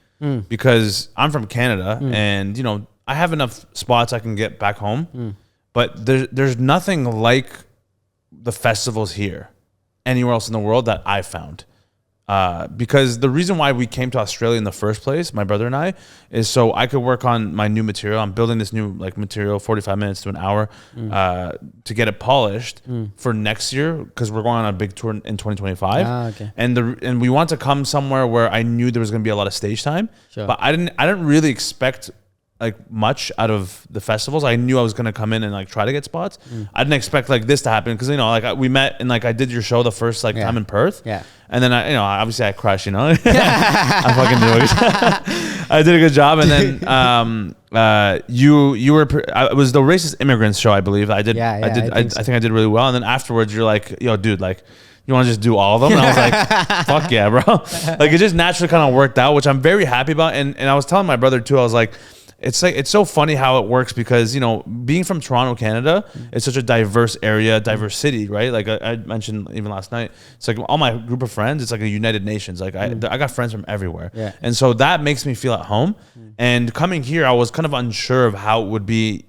because I'm from Canada and, I have enough spots I can get back home, but there's nothing like the festivals here anywhere else in the world that I found. Because the reason why we came to Australia in the first place, my brother and I, is so I could work on my new material. I'm building this new material, 45 minutes to an hour, to get it polished for next year because we're going on a big tour in 2025. Okay. And we want to come somewhere where I knew there was going to be a lot of stage time, but I didn't really expect much out of the festivals. I knew I was gonna come in and try to get spots. I didn't expect this to happen because we met and I did your show the first time in Perth. Yeah. And then obviously I crushed. I fucking knew it. I did a good job. And then you were it was the Racist Immigrants show, I believe. I did. I think I did really well. And then afterwards you're like, yo, dude, you want to just do all of them? And I was like, fuck yeah, bro. It just naturally kind of worked out, which I'm very happy about. And I was telling my brother too, I was like, it's so funny how it works because, being from Toronto, Canada, it's such a diverse area, diverse city, right? I mentioned even last night, it's all my group of friends, it's like a United Nations. I got friends from everywhere. Yeah. And so that makes me feel at home. And coming here, I was kind of unsure of how it would be,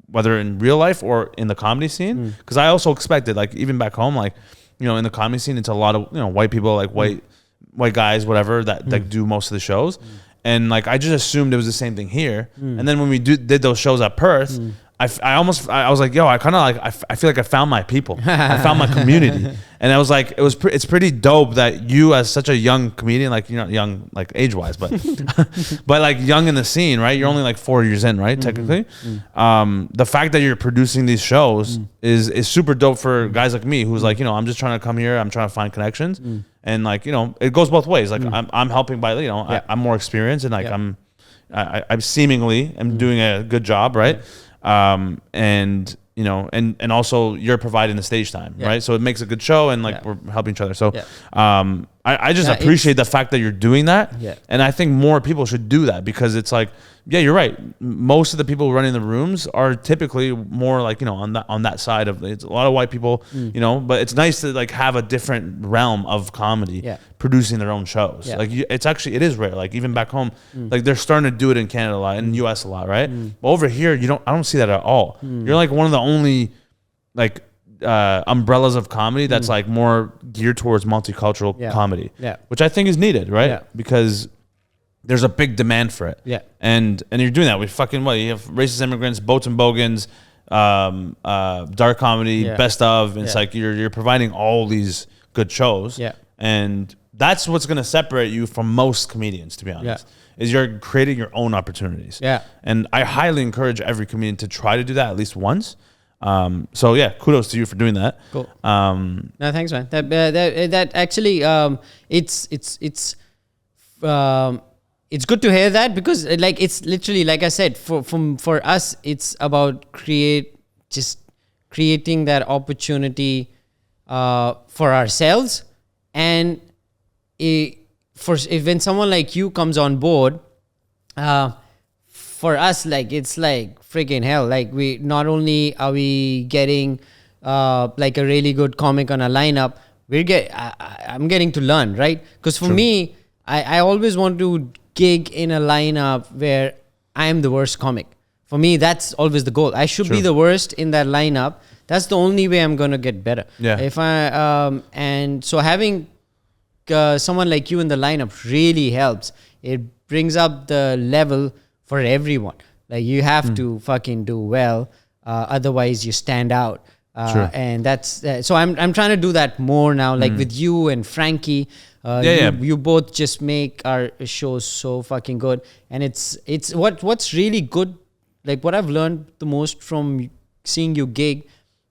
whether in real life or in the comedy scene. Because I also expected, even back home, in the comedy scene, it's a lot of, white people, white guys, whatever, that do most of the shows. And I just assumed it was the same thing here. And then when we did those shows at Perth, I was like, yo, I kind of I feel like I found my people. I found my community. And I was like, it's pretty dope that you, as such a young comedian, you're not young age wise, but but young in the scene, right? You're only 4 years in, right? Technically. The fact that you're producing these shows is super dope for guys like me who's I'm just trying to come here, I'm trying to find connections. And it goes both ways. I'm helping by I'm more experienced and I'm seemingly am doing a good job, right? And also you're providing the stage time, right? So it makes a good show and we're helping each other. So I just appreciate the fact that you're doing that. And I think more people should do that because it's yeah, you're right. Most of the people running the rooms are typically more on that side of it's a lot of white people, but it's nice to have a different realm of comedy producing their own shows. It is rare. Even back home, they're starting to do it in Canada a lot, in the US a lot, right? But over here, I don't see that at all. You're one of the only umbrellas of comedy that's more geared towards multicultural comedy, which I think is needed, right? Because there's a big demand for it. And you're doing that with you have Racist Immigrants, Boats and Bogans, dark comedy, best of, and it's you're providing all these good shows. And that's what's going to separate you from most comedians, to be honest, is you're creating your own opportunities. And I highly encourage every comedian to try to do that at least once. So yeah, kudos to you for doing that. Cool. No, thanks, man. That actually, it's good to hear that because it's literally like I said, for us, it's about creating that opportunity for ourselves, and when someone like you comes on board, for us, it's freaking hell. We not only are we getting a really good comic on a lineup, I'm getting to learn, right? Because for me, I always want to gig in a lineup where I am the worst comic. For me, that's always the goal. I should be the worst in that lineup. That's the only way I'm gonna get better. And so having someone like you in the lineup really helps. It brings up the level for everyone. You have to fucking do well, otherwise you stand out. Sure. And that's so I'm trying to do that more now, like with you and Frankie. You both just make our shows so fucking good, and it's what's really good. Like what I've learned the most from seeing you gig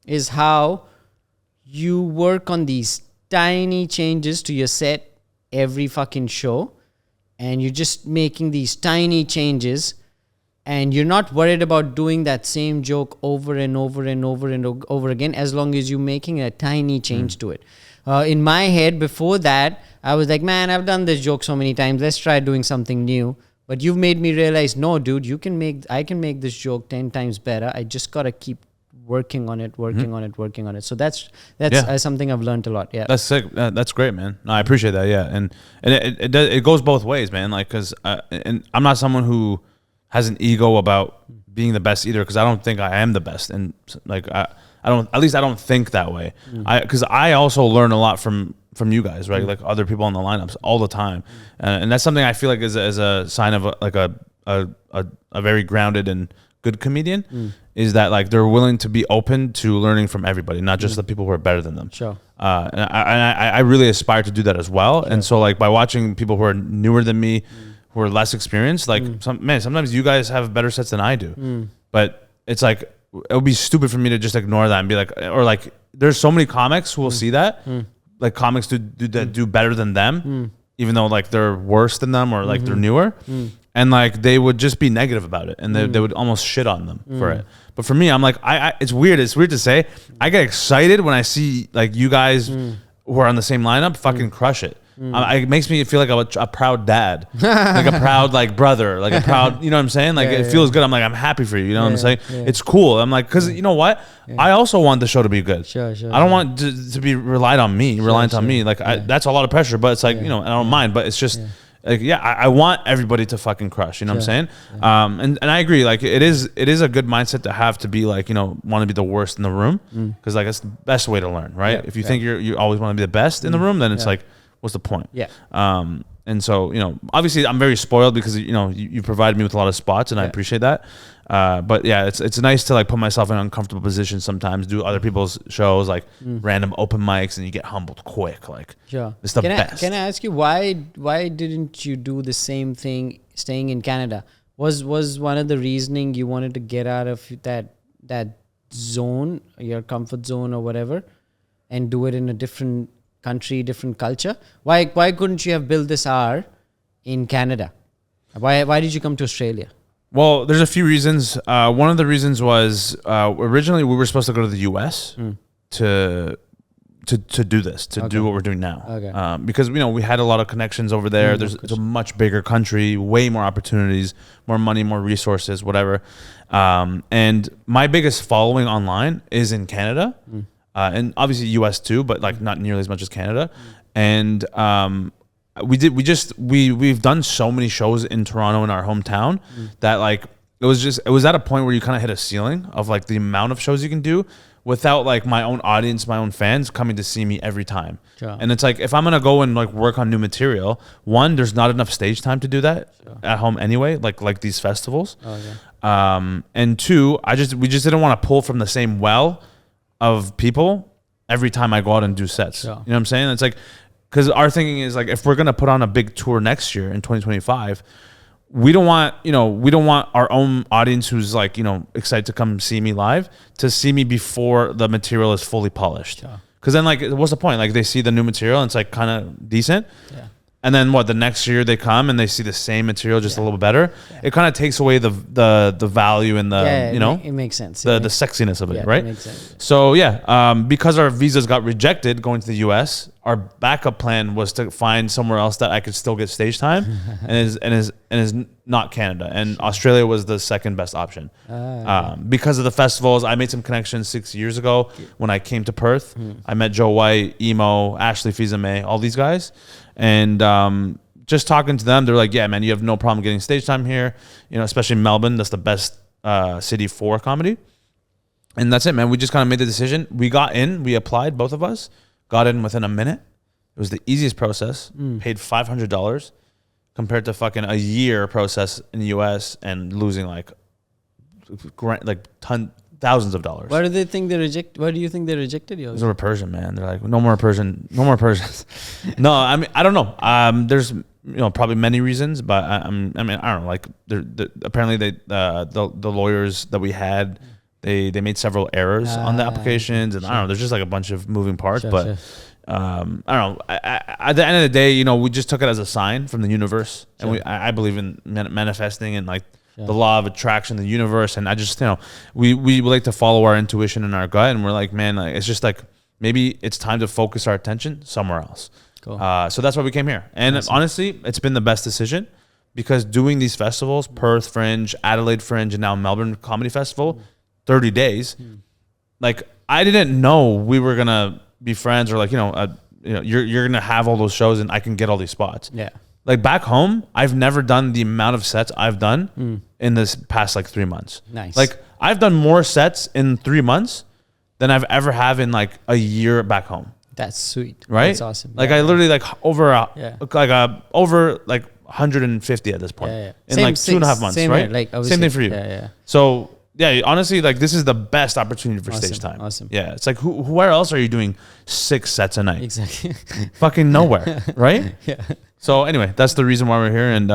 is how you work on these tiny changes to your set every fucking show, and you're just making these tiny changes, and you're not worried about doing that same joke over and over and over and over again, as long as you're making a tiny change to it. In my head before that, I was like, man, I've done this joke so many times, let's try doing something new. But you've made me realize, no, dude, I can make this joke 10 times better. I just gotta keep working on it. So that's something I've learned a lot. Yeah, that's sick. That's great, man. No, I appreciate that. Yeah, and it goes both ways, man. Like, cause and I'm not someone who has an ego about being the best either, because I don't think I am the best, and like I don't think that way. Because I also learn a lot from you guys, right? Like other people in the lineups all the time, and that's something I feel like is a sign of a very grounded and good comedian, is that like they're willing to be open to learning from everybody, not just the people who are better than them. Sure. And I really aspire to do that as well. Sure. And so like by watching people who are newer than me, who are less experienced, like sometimes you guys have better sets than I do, but it's like it would be stupid for me to just ignore that and be like, or like there's so many comics who will see that, like comics do better than them, even though like they're worse than them or like they're newer. And like they would just be negative about it, and they would almost shit on them for it. But for me, I'm like, it's weird. It's weird to say. I get excited when I see like you guys who are on the same lineup fucking crush it. It makes me feel like a proud dad, like a proud like brother, like a proud, you know what I'm saying? Like it feels good. I'm like, I'm happy for you. You know what I'm saying? It's cool. I'm like, cause you know what? I also want the show to be good. Sure. I don't want to be reliant on me. Like that's a lot of pressure, but it's like, you know, I don't mind, but it's just, like, I want everybody to fucking crush, you know what I'm saying? And I agree, like it is a good mindset to have, to be like, you know, want to be the worst in the room, because like it's the best way to learn, right? If you think you always want to be the best in the room, then it's like, what's the point? And so, you know, obviously I'm very spoiled because, you know, you provided me with a lot of spots, and I appreciate that. But yeah, it's nice to like put myself in uncomfortable positions sometimes, do other people's shows, like random open mics, and you get humbled quick. Like, it's the best. Can I ask you why didn't you do the same thing staying in Canada? Was one of the reasoning you wanted to get out of that zone, your comfort zone or whatever, and do it in a different country, different culture? Why couldn't you have built this hour in Canada? Why did you come to Australia? Well, there's a few reasons. One of the reasons was originally we were supposed to go to the US to do this, do what we're doing now. Because, you know, we had a lot of connections over there. It's a much bigger country, way more opportunities, more money, more resources, whatever. And my biggest following online is in Canada. And obviously US too, but like not nearly as much as Canada. And we've done so many shows in Toronto, in our hometown, that like it was at a point where you kind of hit a ceiling of like the amount of shows you can do without like my own audience, my own fans coming to see me every time. And it's like, if I'm gonna go and like work on new material, one, there's not enough stage time to do that at home anyway, like these festivals. And two, we just didn't want to pull from the same well of people every time I go out and do sets. You know what I'm saying? It's like, because our thinking is like, if we're gonna put on a big tour next year in 2025, we don't want our own audience who's like, you know, excited to come see me live to see me before the material is fully polished. Because then like, what's the point? Like they see the new material and it's like kind of decent. And then the next year they come and they see the same material, just a little better. It kind of takes away the value and the, you know, it makes sense. The sexiness of it, right? It makes sense. So because our visas got rejected going to the US, our backup plan was to find somewhere else that I could still get stage time, and is not Canada. And Australia was the second best option. Because of the festivals. I made some connections 6 years ago when I came to Perth. I met Joe White, Emo, Ashley Fils-Aimé, all these guys. And just talking to them, they're like, yeah, man, you have no problem getting stage time here. You know, especially Melbourne. That's the best city for comedy. And that's it, man. We just kind of made the decision. We got in. We applied, both of us. Got in within a minute. It was the easiest process. Paid $500 compared to fucking a year process in the US and losing like thousands of dollars. Why do they think they reject? Why do you think they rejected yours? Because we're Persian, man. They're like, no more Persian, no more Persians. No, I mean, I don't know. There's probably many reasons, but I don't know. Like, apparently the lawyers that we had, they made several errors on the applications, and I don't know. There's just like a bunch of moving parts, but. I don't know. At the end of the day, we just took it as a sign from the universe, and I believe in manifesting and like the law of attraction, the universe, and I just we like to follow our intuition and our gut, and we're like, man, like, it's just like maybe it's time to focus our attention somewhere else. Cool. So that's why we came here, and honestly, it's been the best decision because doing these festivals, Perth Fringe, Adelaide Fringe, and now Melbourne Comedy Festival, 30 days, like I didn't know we were gonna be friends or like you're gonna have all those shows and I can get all these spots. Yeah. Like back home, I've never done the amount of sets I've done in this past like 3 months. Nice. Like I've done more sets in 3 months than I've ever have in like a year back home. That's sweet. Right? That's awesome. Like I literally like over 150 at this point in like 2.5 months. Same right? here, like same thing for you. Yeah. So yeah, honestly, like this is the best opportunity for stage time. Awesome. Yeah, it's like where else are you doing 6 sets a night? Exactly. Fucking nowhere, right? Yeah. So anyway, that's the reason why we're here, and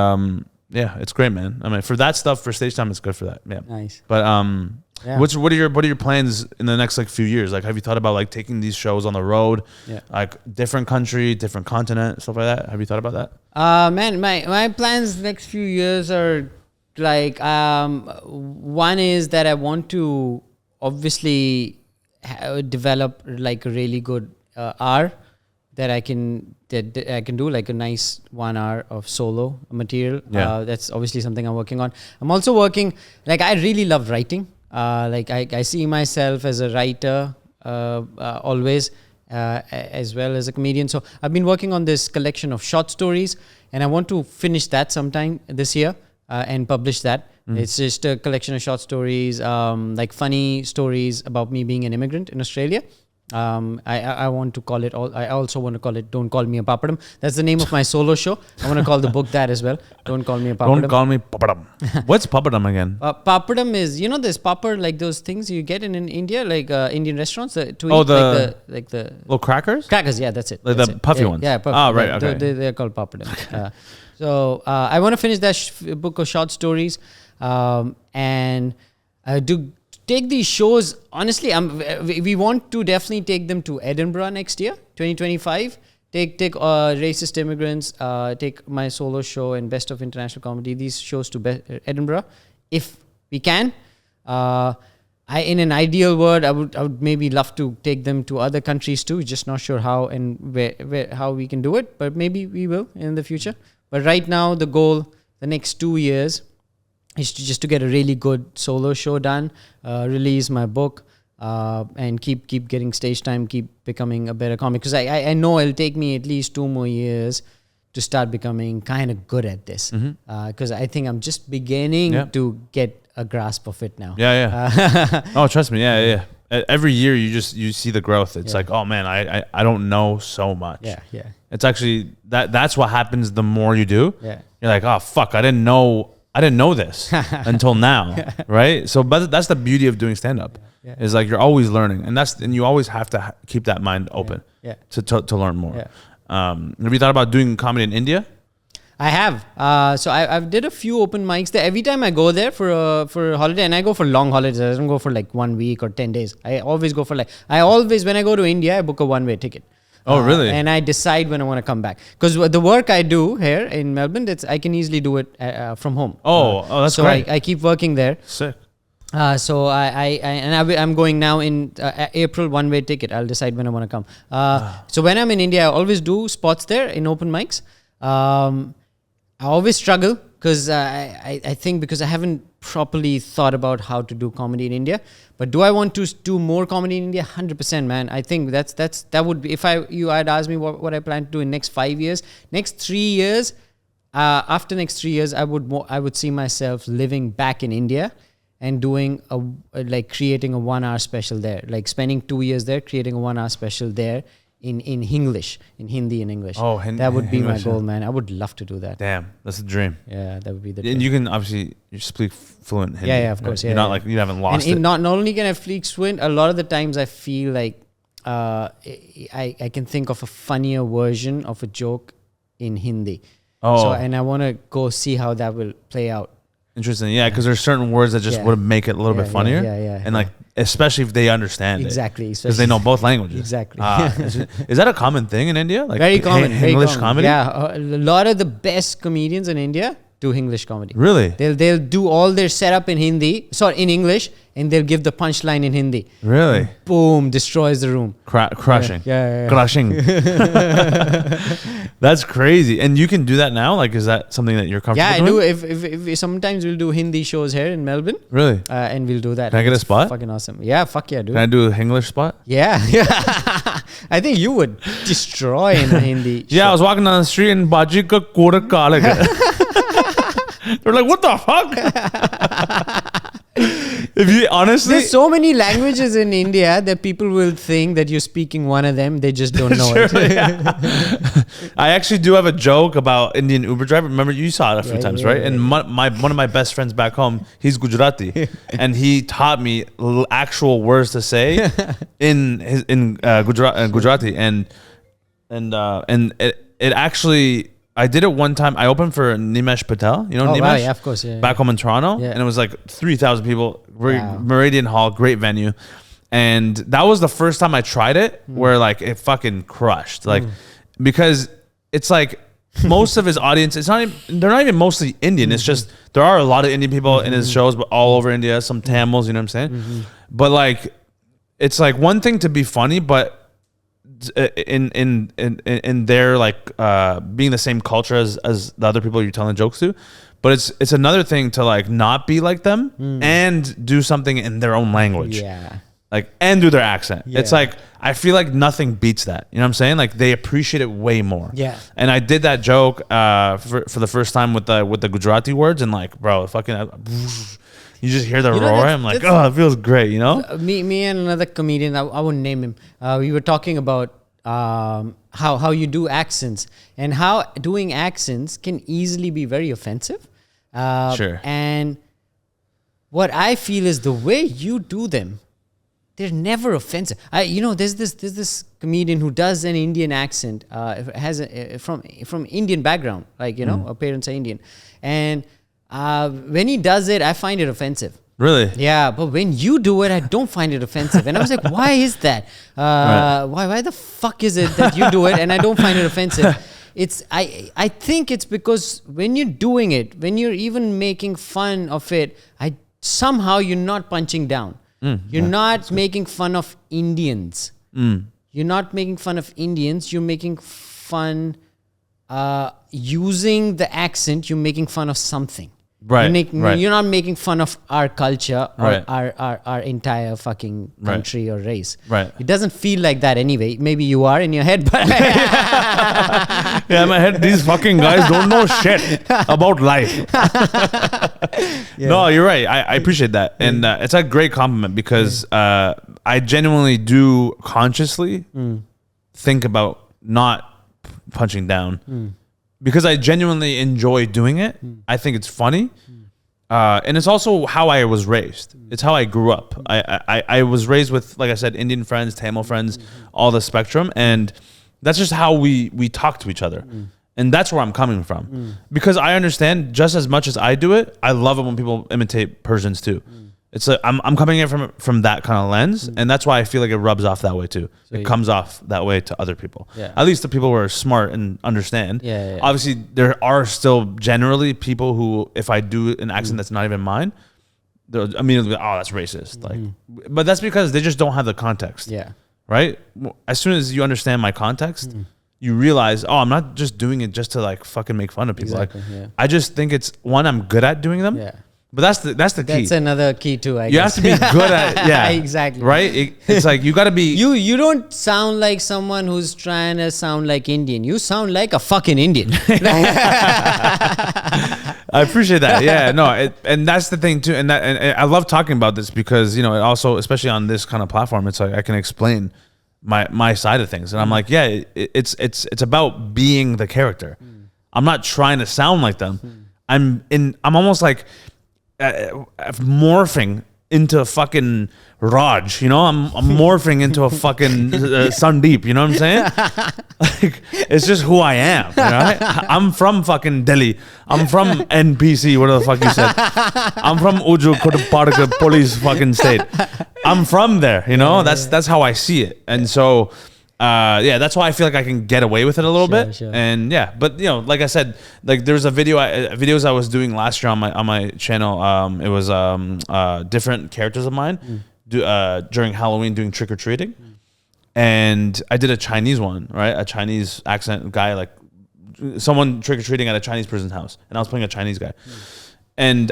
yeah, it's great, man. I mean, for that stuff, for stage time, it's good for that. Yeah. Nice. But Yeah. what are your plans in the next like few years? Like, have you thought about like taking these shows on the road, like different country, different continent, stuff like that? Have you thought about that? Man, my plans next few years are like one is that I want to obviously develop like a really good R that I can do like a nice 1 hour of solo material. That's obviously something I'm working on. I'm also working, like I really love writing. Like I see myself as a writer always, as well as a comedian. So I've been working on this collection of short stories, and I want to finish that sometime this year and publish that. It's just a collection of short stories, like funny stories about me being an immigrant in Australia. I want to call it I also want to call it Don't Call Me a Papadam. That's the name of my solo show. I want to call the book that as well. Don't Call Me a Papadam. Don't call me papadam. What's papadam again? Papadam is, this papad, like those things you get in India, like Indian restaurants to eat, the little crackers? Crackers, yeah, that's it. Like that's the it. puffy ones? Yeah, puffy. Oh, right, okay. They're called papadam. So I want to finish that book of short stories, and do take these shows. Honestly, we want to definitely take them to Edinburgh next year, 2025. Take Racist Immigrants, take my solo show and Best of International Comedy, these shows to Edinburgh, if we can. In an ideal world, I would maybe love to take them to other countries too. Just not sure how and how we can do it, but maybe we will in the future. But right now, the goal, the next 2 years, is to get a really good solo show done, release my book, and keep getting stage time, keep becoming a better comic. Because I know it'll take me at least 2 more years to start becoming kind of good at this. Because I think I'm just beginning to get a grasp of it now. Oh, trust me. Yeah. Every year you see the growth. It's like, oh man, I don't know so much. Yeah. It's actually that's what happens the more you do. Yeah. You're like, oh fuck, I didn't know this until now, right? So, but that's the beauty of doing stand up, is like you're always learning, and you always have to keep that mind open, to learn more. Have you thought about doing comedy in India? I have. So I've did a few open mics there. Every time I go there for a holiday, and I go for long holidays. I don't go for like 1 week or 10 days. I always go for when I go to India, I book a one-way ticket. Oh, really? And I decide when I want to come back. Because the work I do here in Melbourne, I can easily do it from home. That's great. So I keep working there. Sick. So I'm going now in April, one-way ticket. I'll decide when I want to come. So when I'm in India, I always do spots there in open mics. I always struggle because I think because I haven't properly thought about how to do comedy in India. But do I want to do more comedy in India? 100%, man. I think that would be, if you had asked me what I plan to do in next 5 years, next 3 years, after next 3 years, I would see myself living back in India and doing creating a 1 hour special there, like spending 2 years there, creating a 1 hour special there in English, in Hindi and English. Oh, that would be English, my goal, man. I would love to do that. Damn, that's a dream. Yeah, that would be the dream. And you can obviously you speak fluent Hindi. Yeah, of course. You're not like you haven't lost and it. Not only can I speak fluent, a lot of the times I feel like I can think of a funnier version of a joke in Hindi. Oh, So, and I want to go see how that will play out. interesting. Yeah, because there's certain words that just would make it a little bit funnier. And like, especially if they understand exactly, it. Because they know both languages. Exactly. Is that a common thing in India? Like Very common. Very English common. comedy? Yeah, a lot of the best comedians in India do English comedy. Really? They'll do all their setup in in English, and they'll give the punchline in Hindi. Really? Boom, destroys the room. Crushing. Yeah. Crushing. That's crazy. And you can do that now? Like, is that something that you're comfortable Yeah, I doing? do. If sometimes we'll do Hindi shows here in Melbourne, Really? and we'll do that. Can I get a It's spot? Fucking awesome. Yeah, fuck yeah, dude. Can I do a English spot? Yeah. I think you would destroy in a Hindi show. Yeah, I was walking down the street and baji ka kora kala gaya. They're like, what the fuck? If you honestly, There's so many languages in India that people will think that you're speaking one of them. They just don't know it. I actually do have a joke about Indian Uber driver. Remember, you saw it a few times, right? And one of my best friends back home, he's Gujarati, and he taught me actual words to say in Gujarati, and it actually. I did it one time. I opened for Nimesh Patel. You know Nimesh? Wow, yeah, of course. Yeah, back home in Toronto. Yeah. And it was like 3,000 people. Wow. Meridian Hall, great venue. And that was the first time I tried it where like it fucking crushed. Like, because it's like most of his audience, they're not even mostly Indian. It's just, there are a lot of Indian people in his shows, but all over India, some Tamils, you know what I'm saying? But like, it's like one thing to be funny, but in their like being the same culture as the other people you're telling jokes to, but it's another thing to like not be like them and do something in their own language, like, and do their accent. It's like, I feel like nothing beats that, you know what I'm saying? Like, they appreciate it way more. And I did that joke for the first time with the Gujarati words, and like, bro, fucking you just hear the roar. I'm like, oh, it feels great, you know? Me and another comedian, I won't name him. We were talking about how you do accents, and how doing accents can easily be very offensive. Sure. And what I feel is the way you do them, they're never offensive. There's this comedian who does an Indian accent, has from Indian background, like, our parents are Indian, and when he does it, I find it offensive. Really? Yeah, but when you do it, I don't find it offensive. And I was like, why is that? Why the fuck is it that you do it and I don't find it offensive? I think it's because when you're doing it, when you're even making fun of it, somehow you're not punching down. You're not making fun of Indians. You're not making fun of Indians. You're making fun, using the accent, you're making fun of something. Right, You're not making fun of our culture or Right. our entire fucking country or race. Right. It doesn't feel like that anyway. Maybe you are in your head, but Yeah, in my head, these fucking guys don't know shit about life. No, you're right. I appreciate that. And it's a great compliment because I genuinely do consciously think about not punching down because I genuinely enjoy doing it. I think it's funny. And it's also how I was raised. It's how I grew up. I was raised with, like I said, Indian friends, Tamil friends, all the spectrum. And that's just how we talk to each other. And that's where I'm coming from. Because I understand just as much as I do it, I love it when people imitate Persians too. It's like I'm coming in from that kind of lens, and that's why I feel like it rubs off that way too. So it comes off that way to other people. At least the people who are smart and understand. Obviously, there are still generally people who, if I do an accent that's not even mine, they'll immediately go, oh, that's racist. Like, but that's because they just don't have the context. Right? As soon as you understand my context, you realize, oh, I'm not just doing it just to like fucking make fun of people. Exactly, I just think it's one, I'm good at doing them. But that's the key. That's another key too, I you guess. have to be good at exactly. Right? It's like you got to be You don't sound like someone who's trying to sound like Indian. You sound like a fucking Indian. I appreciate that. Yeah, no, and that's the thing too. And I love talking about this because, you know, it also, especially on this kind of platform, it's like I can explain my side of things, and I'm like, yeah, it's about being the character. I'm not trying to sound like them. I'm almost like morphing into a fucking Raj, you know? I'm morphing into a fucking Sandeep, you know what I'm saying? Like, it's just who I am, right? I'm from fucking Delhi. I'm from NPC, whatever the fuck you said. I'm from Uju Kutuparaka police fucking state. I'm from there, you know? That's how I see it. And so, that's why I feel like I can get away with it a little bit. Sure. And yeah, but you know, like I said, like there was videos I was doing last year on my channel. It was different characters of mine during Halloween doing trick or treating, and I did a Chinese one, right? A Chinese accent guy, like someone trick or treating at a Chinese person's house, and I was playing a Chinese guy, and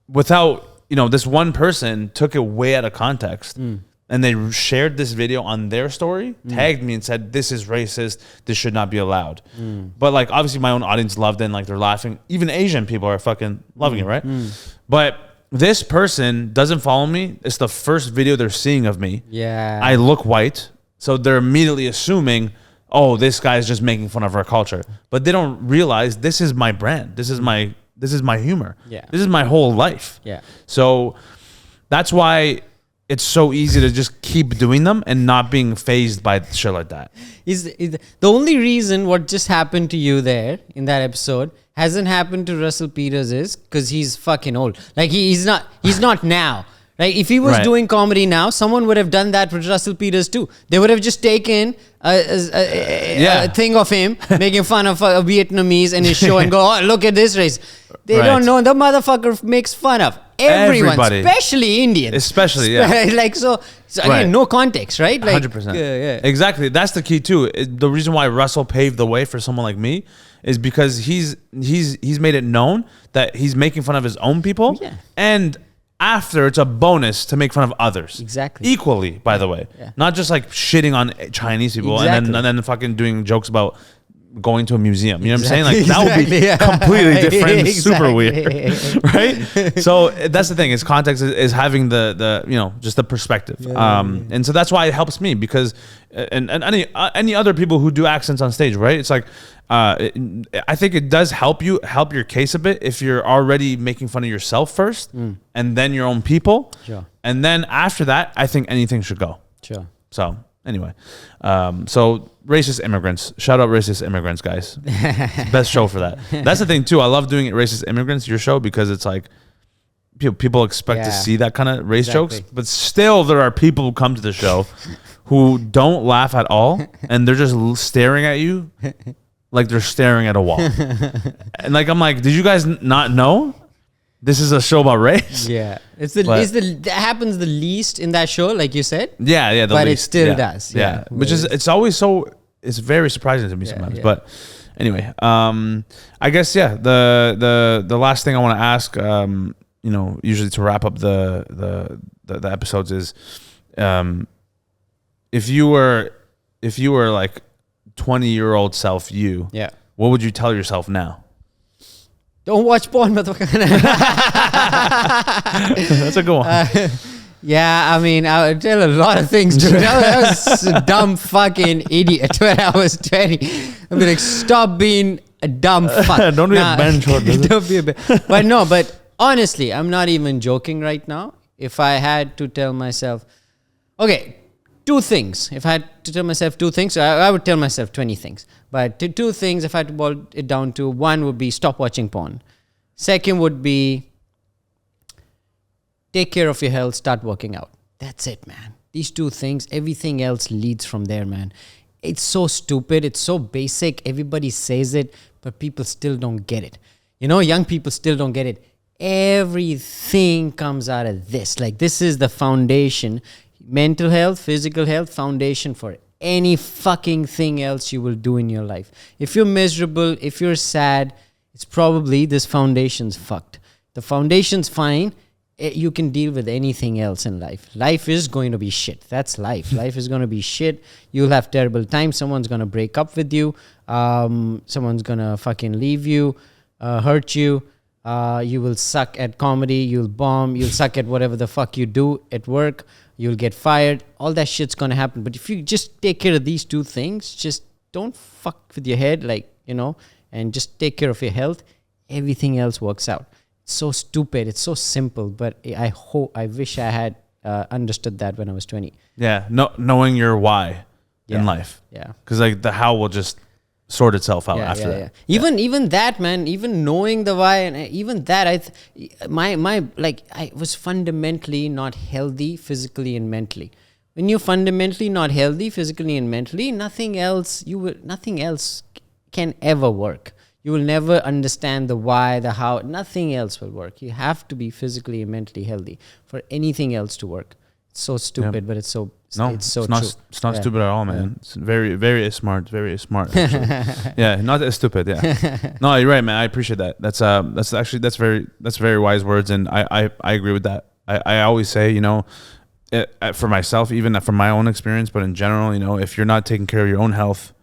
without this one person took it way out of context. And they shared this video on their story, tagged me and said, this is racist. This should not be allowed. But like, obviously my own audience loved it and like they're laughing. Even Asian people are fucking loving it, right? But this person doesn't follow me. It's the first video they're seeing of me. Yeah. I look white. So they're immediately assuming, oh, this guy's just making fun of our culture. But they don't realize this is my brand. This is my humor. Yeah. This is my whole life. Yeah. So that's why it's so easy to just keep doing them and not being fazed by shit like that. Is the only reason what just happened to you there in that episode hasn't happened to Russell Peters is because he's fucking old. Like he's not now. Like if he was doing comedy now, someone would have done that with Russell Peters too. They would have just taken a thing of him making fun of a Vietnamese in his show and go, oh, look at this race. They don't know the motherfucker makes fun of everyone, especially Indians. Especially, yeah. Like so again, no context, right? Like 100%. Yeah. Exactly. That's the key too. The reason why Russell paved the way for someone like me is because he's made it known that he's making fun of his own people. Yeah. And after, it's a bonus to make fun of others. Exactly. Equally, by the way. Yeah. Not just like shitting on Chinese people and then fucking doing jokes about going to a museum. You know what I'm saying? Like that would be completely different, super weird. Right? So that's the thing, is context is having the just the perspective. And so that's why it helps me, because and any other people who do accents on stage, right? It's like I think it does help your case a bit if you're already making fun of yourself first and then your own people. Sure. And then after that, I think anything should go. Sure. So anyway, so racist immigrants. Shout out racist immigrants, guys. It's the best show for that. That's the thing too. I love doing it, racist immigrants, your show, because it's like people expect to see that kind of race jokes, but still there are people who come to the show who don't laugh at all, and they're just staring at you like they're staring at a wall. And like, I'm like, did you guys not know this is a show about race? Yeah. That happens the least in that show, like you said. Yeah, but least. It still does. Yeah. Which is, it's very surprising to me sometimes. Yeah. But anyway, I guess the last thing I want to ask, usually to wrap up the episodes is, if you were like 20-year-old self what would you tell yourself now? Don't watch porn, motherfucker. That's a good one. I mean, I would tell a lot of things, dude. I was a dumb fucking idiot when I was 20. I'd be like, stop being a dumb fuck. Don't be a bench. Don't be a bench. But honestly, I'm not even joking right now. If I had to tell myself, okay, two things. If I had to tell myself two things, I would tell myself 20 things. But two things, if I had to boil it down to, one would be stop watching porn. Second would be take care of your health, start working out. That's it, man. These two things, everything else leads from there, man. It's so stupid. It's so basic. Everybody says it, but people still don't get it. Young people still don't get it. Everything comes out of this. Like, this is the foundation. Mental health, physical health, foundation for any fucking thing else you will do in your life. If you're miserable, if you're sad, it's probably this foundation's fucked. The foundation's fine. You can deal with anything else in life. Life is going to be shit. That's life. Life is going to be shit. You'll have terrible times. Someone's going to break up with you. Someone's going to fucking leave you, hurt you. You will suck at comedy. You'll bomb. You'll suck at whatever the fuck you do at work. you'll get fired. All that shit's gonna happen. But if you just take care of these two things, just don't fuck with your head, like, you know, and just take care of your health, everything else works out. It's so stupid. It's so simple, but I wish I had understood that when I was 20. Yeah, knowing your why in life. Yeah. Because like the how will just sort itself out after that. Even that, man, even knowing the why, and even that, I was fundamentally not healthy physically and mentally. When you're fundamentally not healthy physically and mentally, nothing else can ever work. You will never understand the why, the how. Nothing else will work. You have to be physically and mentally healthy for anything else to work. It's so stupid, but it's so true. It's not stupid at all, man. It's very, very smart. Very smart. Yeah, not as stupid. Yeah. No, you're right, man. I appreciate that. That's very wise words, and I agree with that. I always say, you know, for myself, even from my own experience, but in general, you know, if you're not taking care of your own health,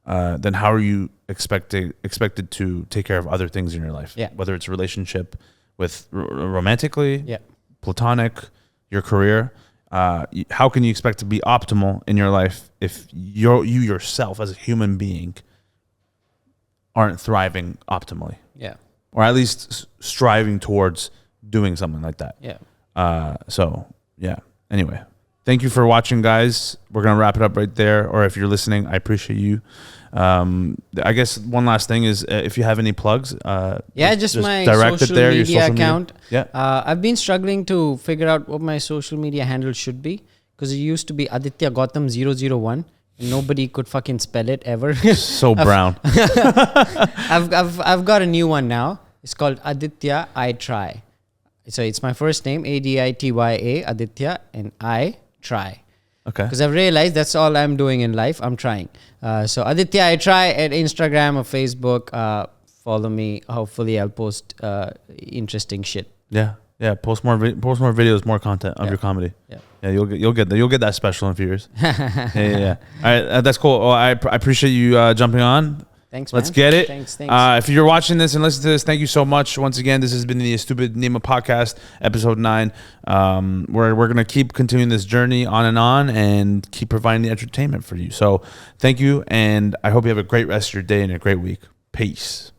then how are you expected to take care of other things in your life? Yeah. Whether it's a relationship with romantically, platonic, your career. How can you expect to be optimal in your life if you yourself as a human being aren't thriving optimally? Yeah. Or at least striving towards doing something like that. Yeah. So yeah. Anyway, thank you for watching, guys. We're gonna wrap it up right there. Or if you're listening, I appreciate you. I guess one last thing is if you have any plugs, just my social media account. Yeah. I've been struggling to figure out what my social media handle should be, because it used to be Aditya Gautam 001 and nobody could fucking spell it ever. So brown. I've got a new one now. It's called Aditya I Try. So it's my first name, Aditya, Aditya, and I Try. Okay. Because I've realized that's all I'm doing in life. I'm trying. So Aditya I Try at Instagram or Facebook. Follow me. Hopefully I'll post interesting shit. Yeah. Yeah. Post more videos, more content of your comedy. Yeah. Yeah. You'll get that special in a few years. Yeah. All right. That's cool. Well, I appreciate you jumping on. Thanks, man. Let's get it. Thanks. If you're watching this and listening to this, thank you so much. Once again, this has been the Stupid Neema podcast, episode 9. We're going to keep continuing this journey on and keep providing the entertainment for you. So thank you, and I hope you have a great rest of your day and a great week. Peace.